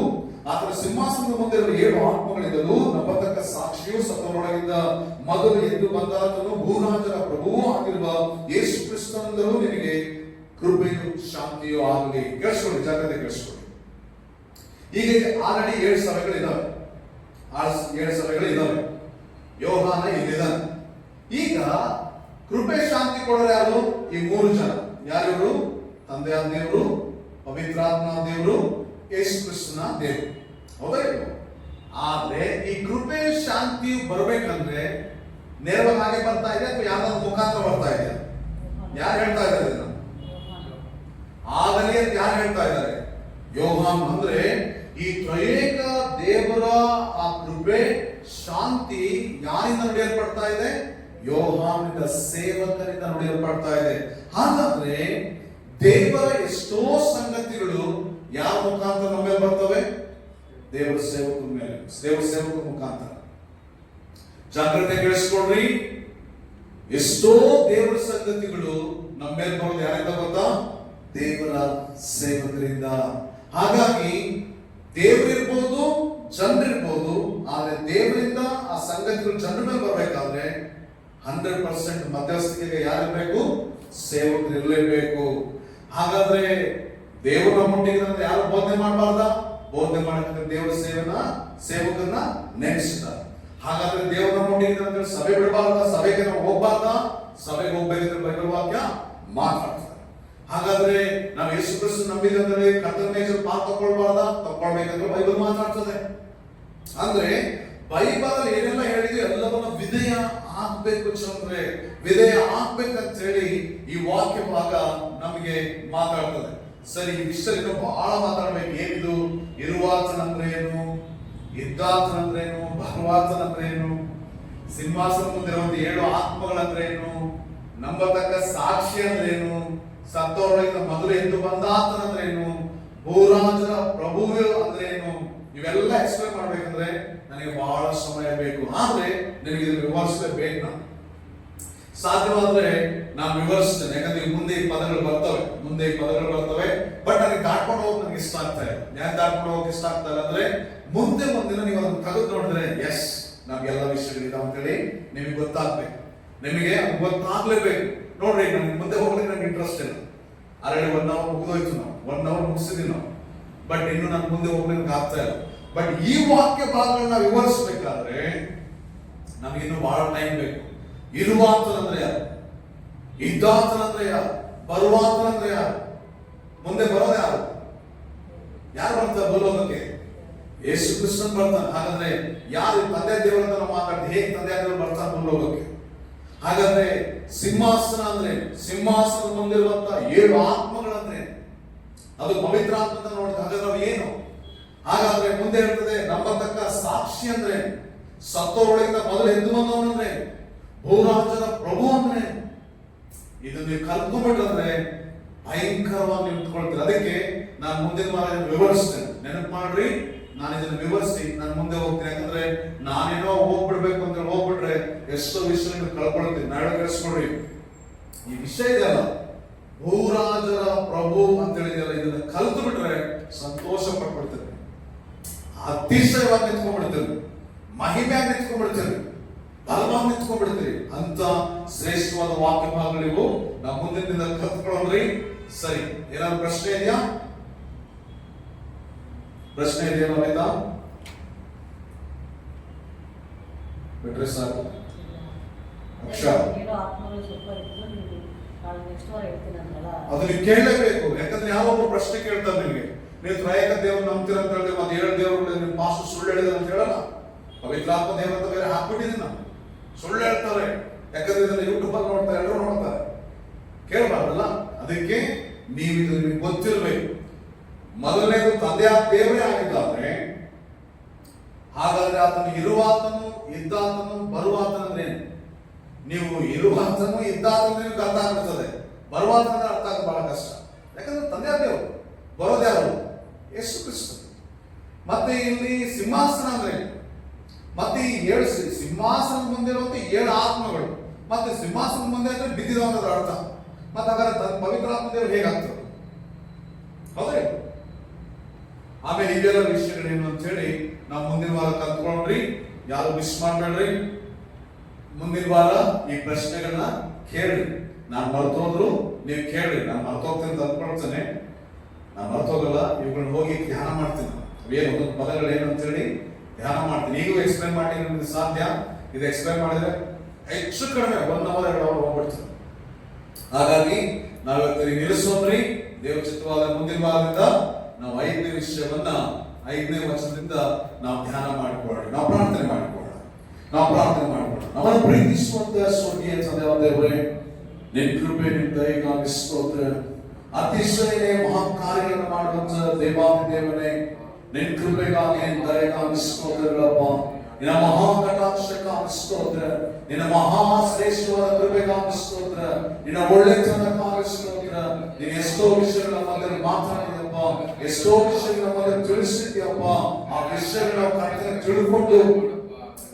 ಆತನ ಸಿಂಹಾಸನದ ಮುಂದೆ 7 ಆತ್ಮಗಳಿದ್ದನು. ನಂಬತಕ್ಕ ಸಾಕ್ಷಿಯು, ಸತ್ತವರೊಳಗಿಂದ ಮೊದಲು ಎದ್ದು ಬಂದಾತನು, ಭೂರಾಜರ ಪ್ರಭುವೂ ಆಗಿರುವ ಯೇಸು ಕ್ರಿಸ್ತನಿಂದಲೂ ನಿನಗೆ ಕೃಪೆಯು ಶಾಂತಿಯು ಆಗಲಿ. ಕೇಳಿಸ್ಕೊಳ್ಳಿ, ಜಾಗ್ರತೆ ಕೇಳಿಸ್ಕೊಳ್ಳಿ. ಈಗ ಆಲ್ರೆಡಿ 7 ಸಭೆಗಳಿದ್ದಾವೆ. 7 ಸಭೆಗಳಿದ್ದಾವೆ. ಯೋಹಾನ ಇಲ್ಲಿದ್ದಾನೆ. ಈಗ ಕೃಪೆ ಶಾಂತಿ ಕೊಡೋರು ಯಾರು? ಈ 3 ಜನ. ಯಾರಿವರು? ತಂದೆಯ ದೇವರು, ಪವಿತ್ರಾತ್ಮ ದೇವರು, ಯೇಸು ಕ್ರಿಸ್ತನ ದೇವರು. ಹೌದಾ? ಆದ್ರೆ ಈ ಕೃಪೆ ಶಾಂತಿ ಬರಬೇಕಂದ್ರೆ ನೇರವಾಗಿ ಹಾಗೆ ಬರ್ತಾ ಇದೆ ಅಥವಾ ಯಾವ್ದಾದ್ರು ಮುಖಾಂತರ ಬರ್ತಾ ಇದೆ? ಯಾರು ಹೇಳ್ತಾ ಇದ್ದಾರೆ ಇದನ್ನ? ಆಗಲಿ ಅಂತ ಯಾರು ಹೇಳ್ತಾ ಇದ್ದಾರೆ? ಯೋಹಾನ್. ಅಂದ್ರೆ ಈ ತ್ರಯೇಕ ದೇವರ ಆ ಕೃಪೆ ಶಾಂತಿ ಯಾರಿಂದ ನಡೆಯಲ್ಪಡ್ತಾ ಇದೆ? ಯೋಹಾನನ ಸೇವಕರಿಂದ ನಡೆಯಲ್ಪಡ್ತಾ ಇದೆ. ಹಾಗಾದ್ರೆ ದೇವರ ಎಷ್ಟೋ ಸಂಗತಿಗಳು ಯಾವ ಮುಖಾಂತರ ನಮ್ಮ ಮೇಲೆ ಬರ್ತವೆ? ದೇವರ ಸೇವಕರ ಮೇಲೆ, ದೇವರ ಸೇವಕರ ಮುಖಾಂತರ. ಜಾಗ್ರತೆ ಕೇಳಿಸ್ಕೊಳ್ರಿ. ಎಷ್ಟೋ ದೇವರ ಸಂಗತಿಗಳು ನಮ್ಮ ಮೇಲೆ ಬರೋದು ಯಾರಿಂದ ಗೊತ್ತಾ? ದೇವರ ಸೇವಕರಿಂದ. ಹಾಗಾಗಿ ದೇವರಿರ್ಬೋದು, ಜನರಿರ್ಬೋದು, ಆದ್ರೆ ದೇವರಿಂದ ಆ ಸಂಗತಿಗಳು ಜನರ ಮೇಲೆ ಬರಬೇಕಾದ್ರೆ 100% ಮಧ್ಯಸ್ಥಿಕೆಗೆ ಯಾರಿರ್ಬೇಕು? ಸೇವಕರು ಇರಲೇಬೇಕು. ಹಾಗಾದ್ರೆ ದೇವರ ಮುಟ್ಟಿಗೆ ಯಾರು ಬೋಧನೆ ಮಾಡಬಾರ್ದ? ಬೋಧನೆ ಮಾಡಕ್ಕೆ ದೇವರ ಸೇವಕರನ್ನ ನೇಮಿಸಿದ. ಹಾಗಾದ್ರೆ ದೇವರ ಮುಟ್ಟಿಗೆ ಸಭೆ ಬಿಡಬಾರ್ದ? ಸಭೆಗೆ ನಾವು ಹೋಗ್ಬಾರ್ದ? ಸಭೆಗೆ ಹೋಗ್ಬೇಕಂದ್ರೆ ಬೈಬಲ್ ವಾಕ್ಯ ಮಾತಾಡ್ತಾರೆ. ಹಾಗಾದ್ರೆ ನಾವು ಯೇಸು ಕ್ರಿಸ್ತ ನಂಬಿದಂದ್ರೆ ಕರ್ತನ ಮೇಜಲ್ಲಿ ಪಾಲ್ ತಗೊಳ್ಬೇಕಂದ್ರೆ ಬೈಬಲ್ ಮಾತಾಡ್ತದೆ. ಅಂದ್ರೆ ಬೈಬಲ್ ಏನೆಲ್ಲ ಹೇಳಿದ್ರೆ ಎಲ್ಲವನ್ನ ವಿಧೇಯ ಆಗ್ಬೇಕು ಚಂದ್ರೆ, ವಿಧೇಯ ಆಗ್ಬೇಕಂತ ಹೇಳಿ ಈ ವಾಕ್ಯ ಭಾಗ ನಮಗೆ ಮಾತಾಡ್ತದೆ. ಸರಿ, ಈ ವಿಷಯ ಬಹಳ ಮಾತಾಡ್ಬೇಕು. ಏನಿದು? ಇರುವಾತನಂದ್ರೆ ಏನು, ಇದ್ದಾತನಂದ್ರೆ ಏನು, ಬರುವಾತನಂದ್ರೆ ಏನು, ಸಿಂಹಾಸನ ಮುಂದಿರುವಂತ 7 ಆತ್ಮಗಳಂದ್ರೆ ಏನು, ನಂಬತಕ್ಕ ಸಾಕ್ಷಿ ಅಂದ್ರೆ ಏನು, ಸತ್ತವರೊಳಗಿಂದ ಮೊದಲು ಎದ್ದು ಬಂದಾತನಂದ್ರೆ ಏನು, ಭೂರಾಜರ ಪ್ರಭುವೆ ಅಂದ್ರೆ ಏನು, ಇವೆಲ್ಲ ಎಕ್ಸ್ಪ್ಲೇನ್ ಮಾಡ್ಬೇಕಂದ್ರೆ ನನಗೆ ಬಹಳ ಸಮಯ ಬೇಕು. ಆದ್ರೆ ನನಗೆ ಇದನ್ನು ವಿವರಿಸಲೇಬೇಕು. ನಾನು ಸಾಧ್ಯವಾದ್ರೆ ನಾನು ವಿವರಿಸ್ತೇನೆ. ಯಾಕಂದ್ರೆ ಮುಂದೆ ಈ ಪದಗಳು ಬರ್ತವೆ. ಬಟ್ ನನಗೆ ದಾಟ್ಕೊಂಡು ಹೋಗೋಕೆ ನನಗೆ ಇಷ್ಟ ಆಗ್ತಾ ಇದೆ. ಯಾಕೆ ದಾಟ್ಕೊಂಡು ಹೋಗೋಕೆ ಇಷ್ಟ ಆಗ್ತಾ ಇಲ್ಲ ಅಂದ್ರೆ ಮುಂದೆ ಒಂದಿನ ನೀವು ಅದನ್ನು ತೆಗೆದು ನೋಡಿದ್ರೆ ಎಸ್ ನಮ್ಗೆಲ್ಲ ವಿಷಯಗಳಿದಾವೆ ಅಂತೇಳಿ ನಿಮಗೆ ಗೊತ್ತಾಗ್ಬೇಕು. ನಿಮಗೆ ಅದು ಗೊತ್ತಾಗ್ಲೇಬೇಕು. ನೋಡ್ರಿ, ನಮ್ಗೆ ಮುಂದೆ ಹೋಗ್ಲಿಕ್ಕೆ ನನಗೆ ಇಂಟ್ರೆಸ್ಟ್ ಇಲ್ಲ. ಆಲ್ರೆಡಿ 1 hour ಮುಗಿದೋಯ್ತು, ನಾವು 1 hour ಮುಗಿಸಿದ್ವಿ ನಾವು. ಬಟ್ ಇನ್ನು ನಾನು ಮುಂದೆ ಹೋಗ್ಲಿಕ್ಕೆ ಆಗ್ತಾ ಇಲ್ಲ. ಬಟ್ ಈ ವಾಕ್ಯ ಭಾಗಗಳನ್ನ ವಿವರಿಸಬೇಕಾದ್ರೆ ನಮಗಿನ್ನು ಬಹಳ ಟೈಮ್ ಬೇಕು. ಇರುವಾತನಂದ್ರೆ ಯಾರು, ಇದ್ದಾತನಂದ್ರೆ ಯಾರು, ಬರುವಾತನಂದ್ರೆ ಯಾರು, ಮುಂದೆ ಬರೋದು ಯಾರು ಬರ್ತಾರೆ ಬರೋದಕ್ಕೆ? ಯೇಸು ಕ್ರಿಸ್ತನ್ ಬರ್ತಾನೆ. ಹಾಗಾದ್ರೆ ಯಾರು ತಂದೆ ದೇವರ ಮಾತಾಡಿ ಹೇಗೆ ತಂದೆ ದೇವರು ಬರ್ತಾನೆ ಬರೋದಕ್ಕೆ? ಹಾಗಾದ್ರೆ ಸಿಂಹಾಸನ ಅಂದ್ರೆ, ಸಿಂಹಾಸನ ಮುಂದಿರುವಂತ 7 ಆತ್ಮಗಳಂದ್ರೆ ಅದು ಪವಿತ್ರ ಆತ್ಮ ಅಂತ ನೋಡಿದ್ರೆ ಹಾಗಾದ್ರೆ ನಾವು ಏನು? ಹಾಗಾದ್ರೆ ಮುಂದೆ ಹೇಳ್ತದೆ ನಂಬತಕ್ಕ ಸಾಕ್ಷಿ ಅಂದ್ರೆ, ಸತ್ತವರೊಳಗಿಂದ ಮೊದಲು ಎದ್ದು ಬಂದವನಂದ್ರೆ, ಭೂರಾಜರ ಪ್ರಭು ಅಂದ್ರೆ. ಇದನ್ನ ನೀವು ಕಲ್ತ್ಕೊಂಡ್ಬಿಟ್ರೆ ಭಯಂಕರವಾಗಿ ನಿಂತ್ಕೊಳ್ತೀರಿ. ಅದಕ್ಕೆ ನಾನು ಮುಂದಿನ ವಾರ ವಿವರಿಸ್ತೇನೆ. ನೆನಪು ಮಾಡ್ರಿ, ನಾನು ಇದನ್ನು ವಿವರಿಸಿ ನಾನು ಮುಂದೆ ಹೋಗ್ತೀನಿ. ಯಾಕಂದ್ರೆ ನಾನೇನೋ ಹೋಗ್ಬಿಡ್ಬೇಕು ಅಂತ ಹೋಗ್ಬಿಟ್ರೆ ಎಷ್ಟೋ ವಿಷಯ ಕಳ್ಕೊಳ್ತೀನಿ. ನಾಳೆ ಕೇಳಿಸ್ಕೊಡ್ರಿ, ಈ ವಿಷಯ ಇದೆಯಲ್ಲ, ಭೂರಾಜರ ಪ್ರಭು ಅಂತ ಹೇಳಿದೆಯಲ್ಲ, ಇದನ್ನ ಕಲ್ತು ಬಿಟ್ರೆ ಸಂತೋಷ ಪಟ್ಬಿಡ್ತೇನೆ, ಅತಿಶಯವಾಗಿ ನಿಂತ್ಕೊಂಡ್ಬಿಡ್ತೇನೆ, ಮಹಿಮೆಯಾಗಿ ನಿಂತ್ಕೊಂಡ್ಬಿಡ್ತೇನೆ, ಬಲವಾಗಿ ನಿಂತ್ಕೊಂಡ್ಬಿಡ್ತೀರಿ. ಅಂತ ಶ್ರೇಷ್ಠವಾದ ವಾಕ್ಯ ಭಾಗಗಳಿವು. ನಾವು ಮುಂದಿನ ಕಲ್ತ್ಕೊಳ್ಳೋದ್ರಿ. ಸರಿ, ಏನಾದ್ರು ಪ್ರಶ್ನೆ ಇದೆಯಾ? ಪ್ರಶ್ನೆ ಇದೆಯಾ? ಆಯ್ತಾ? ಬಿಟ್ರೆ ಸಾಕು. ಅದನ್ನ ಕೇಳಲೇಬೇಕು. ಯಾಕಂದ್ರೆ ಯಾವೊಬ್ಬರು ಪ್ರಶ್ನೆ ಕೇಳ್ತಾರೆ ನಿಮಗೆ, ನೀವು ತ್ರಯೇಕ ದೇವರು ನಂಬ್ತೀರ ಅಂತ ಹೇಳಿದ್ರೆ ಮತ್ತೆ 7 ದೇವರು ನಿಮ್ಮ ಪಾಸ್ಟರ್ ಸುಳ್ಳು ಹೇಳಿದ್ರೆ ಅಂತ ಹೇಳಲ್ಲ. ಪವಿತ್ರಾತ್ಮ ದೇವರ ಅಂತ ಬೇರೆ ಹಾಕ್ಬಿಟ್ಟಿದ್ದೀನಿ ನಾವು. ಸುಳ್ಳು ಹೇಳ್ತಾರೆ. ಯಾಕಂದ್ರೆ ಇದನ್ನ ಯೂಟ್ಯೂಬ್ ಅಲ್ಲಿ ನೋಡ್ತಾರೆ, ಎಲ್ಲರೂ ನೋಡ್ತಾರೆ. ಕೇಳಬಾರ್ದಲ್ಲ. ಅದಕ್ಕೆ ನೀವು ಇದು ನಿಮಗೆ ಗೊತ್ತಿರಬೇಕು. ಮೊದಲನೇದು ತಂದೆಯಾದ ದೇವರೇ ಆಗಿದ್ದಾದ್ರೆ, ಹಾಗಾದ್ರೆ ಆತನು ಇರುವಾತನು, ಇದ್ದಾತನು, ಬರುವಾತನಂದ್ರೆ ನೀವು ಇರುವಾತನು, ಇದ್ದಾತನು ನಿಮ್ಗೆ ಅರ್ಥ ಆಗ್ತದೆ. ಬರುವಾತನ ಅರ್ಥ ಆಗೋದು ಬಹಳ ಕಷ್ಟ. ಯಾಕಂದ್ರೆ ತಂದೆಯಾದ ದೇವರು, ಬರೋದು ಯಾರು? ಯೇಸು ಕ್ರಿಸ್ತ. ಮತ್ತೆ ಇಲ್ಲಿ ಸಿಂಹಾಸನ ಅಂದ್ರೆ, ಮತ್ತೆ ಈ 7 ಸಿಂಹಾಸನ ಮುಂದಿರುವಂತ 7 ಆತ್ಮಗಳು, ಮತ್ತೆ ಸಿಂಹಾಸನ ಮುಂದೆ ಅಂದ್ರೆ ಬಿದ್ದಿರುವಂತದ ಅರ್ಥ. ಮತ್ತೆ ಹಾಗಾದ್ರೆ ಪವಿತ್ರಾತ್ಮ ದೇವರು ಹೇಗಾಗ್ತದೆ? ಹೌದ್ರಿ? ಆಮೇಲೆ ಇವೆಲ್ಲ ವಿಷಯಗಳೇನು ಅಂತ ಹೇಳಿ ನಾವು ಮುಂದಿನ ವಾರ ಕಲ್ತ್ಕೊಂಡ್ರಿ. ಯಾರು ಮಿಸ್ ಮಾಡ್ಬೇಡ್ರಿ. ಮುಂದಿನ ವಾರ ಈ ಪ್ರಶ್ನೆಗಳನ್ನ ಕೇಳ್ರಿ. ನಾನು ಮರ್ತೋದ್ರು ನೀವು ಕೇಳ್ರಿ. ನಾನು ಮರ್ತೋಗ್ತೀನಿ ಅಂತ ಅಂದ್ಕೊಳ್ತೇನೆ. ನಾನು ಮರ್ತೋಗಲ್ಲ. ಇವುಗಳನ್ನ ಹೋಗಿ ಧ್ಯಾನ ಮಾಡ್ತೀನಿ. ಏನು ಪದಗಳು ಏನು ಅಂತ ಹೇಳಿ ಧ್ಯಾನ ಮಾಡ್ತೀನಿ. ಈಗೂ ಎಕ್ಸ್ಪ್ಲೈನ್ ಮಾಡಿ ನಿಮ್ಗೆ ಸಾಧ್ಯ. ಇದು ಎಕ್ಸ್ಪ್ಲೈನ್ ಮಾಡಿದ್ರೆ ಹೆಚ್ಚು ಕಡಿಮೆ 1 hour 2 hour ಹೋಗ್ಬಿಡ್ತೀನಿ. ಹಾಗಾಗಿ ನಾವು ನಿಲ್ಲಿಸೋದ್ರಿ. ದೇವ ಚಿತ್ತವಾದ ಮುಂದಿನ ವಾರದಿಂದ ನಾವು 5ನೇ ವಿಷಯವನ್ನ 5ನೇ ವಚನದಿಂದ ನಾವು ಧ್ಯಾನ ಮಾಡಿಕೊಳ್ಳೋಣ. ನಾವು ಪ್ರಾರ್ಥನೆ ಮಾಡಿಕೊಳ್ಳೋಣ. ನಮ್ಮನ್ನು ಪ್ರೀತಿಸುವಂತ ಸ್ವರ್ಗೀಯ ತಂದೆಯಾದ ದೇವರೇ, ನಿನ್ನ ಕೃಪೆ, ನಿನ್ನ ದಯೆಗಾಗಿ ಸ್ತೋತ್ರ. ಅತಿಶಯ ಮಹಾ ಕಾರ್ಯಗಳನ್ನು ಮಾಡುವಂತ ದೇವಾದಿ ದೇವನೇ, ನಿನ್ನ ಕೃಪೆಗಾಗಿ, ನಿನ್ನ ದಯೆಗಾಗಿ ಸ್ತೋತ್ರಗಳಪ್ಪ. ನಿನ್ನ ಮಹಾ ಕಟಾಕ್ಷಕ್ಕಾಗಿ ಸ್ತೋತ್ರ. ನಿನ್ನ ಮಹಾ ಶ್ರೇಷ್ಠವಾದ ಕೃಪೆಗಾಗಿ ಸ್ತೋತ್ರ. ನಿನ್ನ ಒಳ್ಳೆತನಕ್ಕಾಗಿ ಸ್ತೋತ್ರ. ನೀನು ಎಷ್ಟೋ ವಿಷಯಗಳ ಮಧ್ಯೆ ಮಾತಾಡಿದಪ್ಪ, ಎಷ್ಟೋ ವಿಷಯಗಳ ಮಧ್ಯೆ ತಿಳಿಸಿದ್ಯಪ್ಪ. ಆ ವಿಷಯಗಳ ಕರ್ತನೆ ತಿಳ್ಕೊಂಡು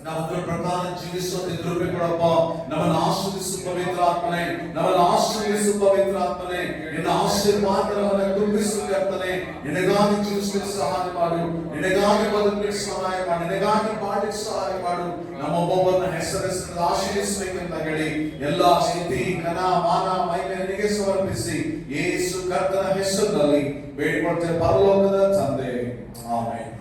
ನಾವು ಅದರ ಪ್ರಕಾರ ಜೀವಿಸುವಂತೆ ಕೃಪೆ ಕೊಡಪ್ಪ. ನಮ್ಮನ್ನು ಆಶೀರ್ವದಿಸು ಪವಿತ್ರ ಆತ್ಮನೇ, ನಮ್ಮನ್ನು ಆಶೀರ್ವದಿಸು ಪವಿತ್ರ ಆತ್ಮನೇ. ನಿನ್ನ ಆಶೀರ್ವಾದ ನಮ್ಮನ್ನು ತುಂಬಿಸು ಕರ್ತನೇ. ನಿನಗಾಗಿ ಜೀವಿಸಲು ಸಹಾಯ ಮಾಡು, ನಿನಗಾಗಿ ಬದುಕಲಿಕ್ಕೆ ಸಹಾಯ ಮಾಡು, ನಿನಗಾಗಿ ಬಾಳಲಿಕ್ಕೆ ಸಹಾಯ ಮಾಡು. ನಮ್ಮ ಒಬ್ಬೊಬ್ಬರನ್ನ ಹೆಸರೆಸಲು ಆಶೀರ್ವಿಸಬೇಕೆಂತ ಹೇಳಿ ಎಲ್ಲಾ ಸ್ತುತಿ ಘನ ಮಾನ ಮಹಿಮೆ ನಿನಗೆ ಸಮರ್ಪಿಸಿ ಯೇಸು ಕರ್ತನ ಹೆಸರಿನಲ್ಲಿ ಬೇಡಿಕೊಳ್ತೇವೆ ಪರಲೋಕದ ತಂದೆ. ಆಮೆನ್.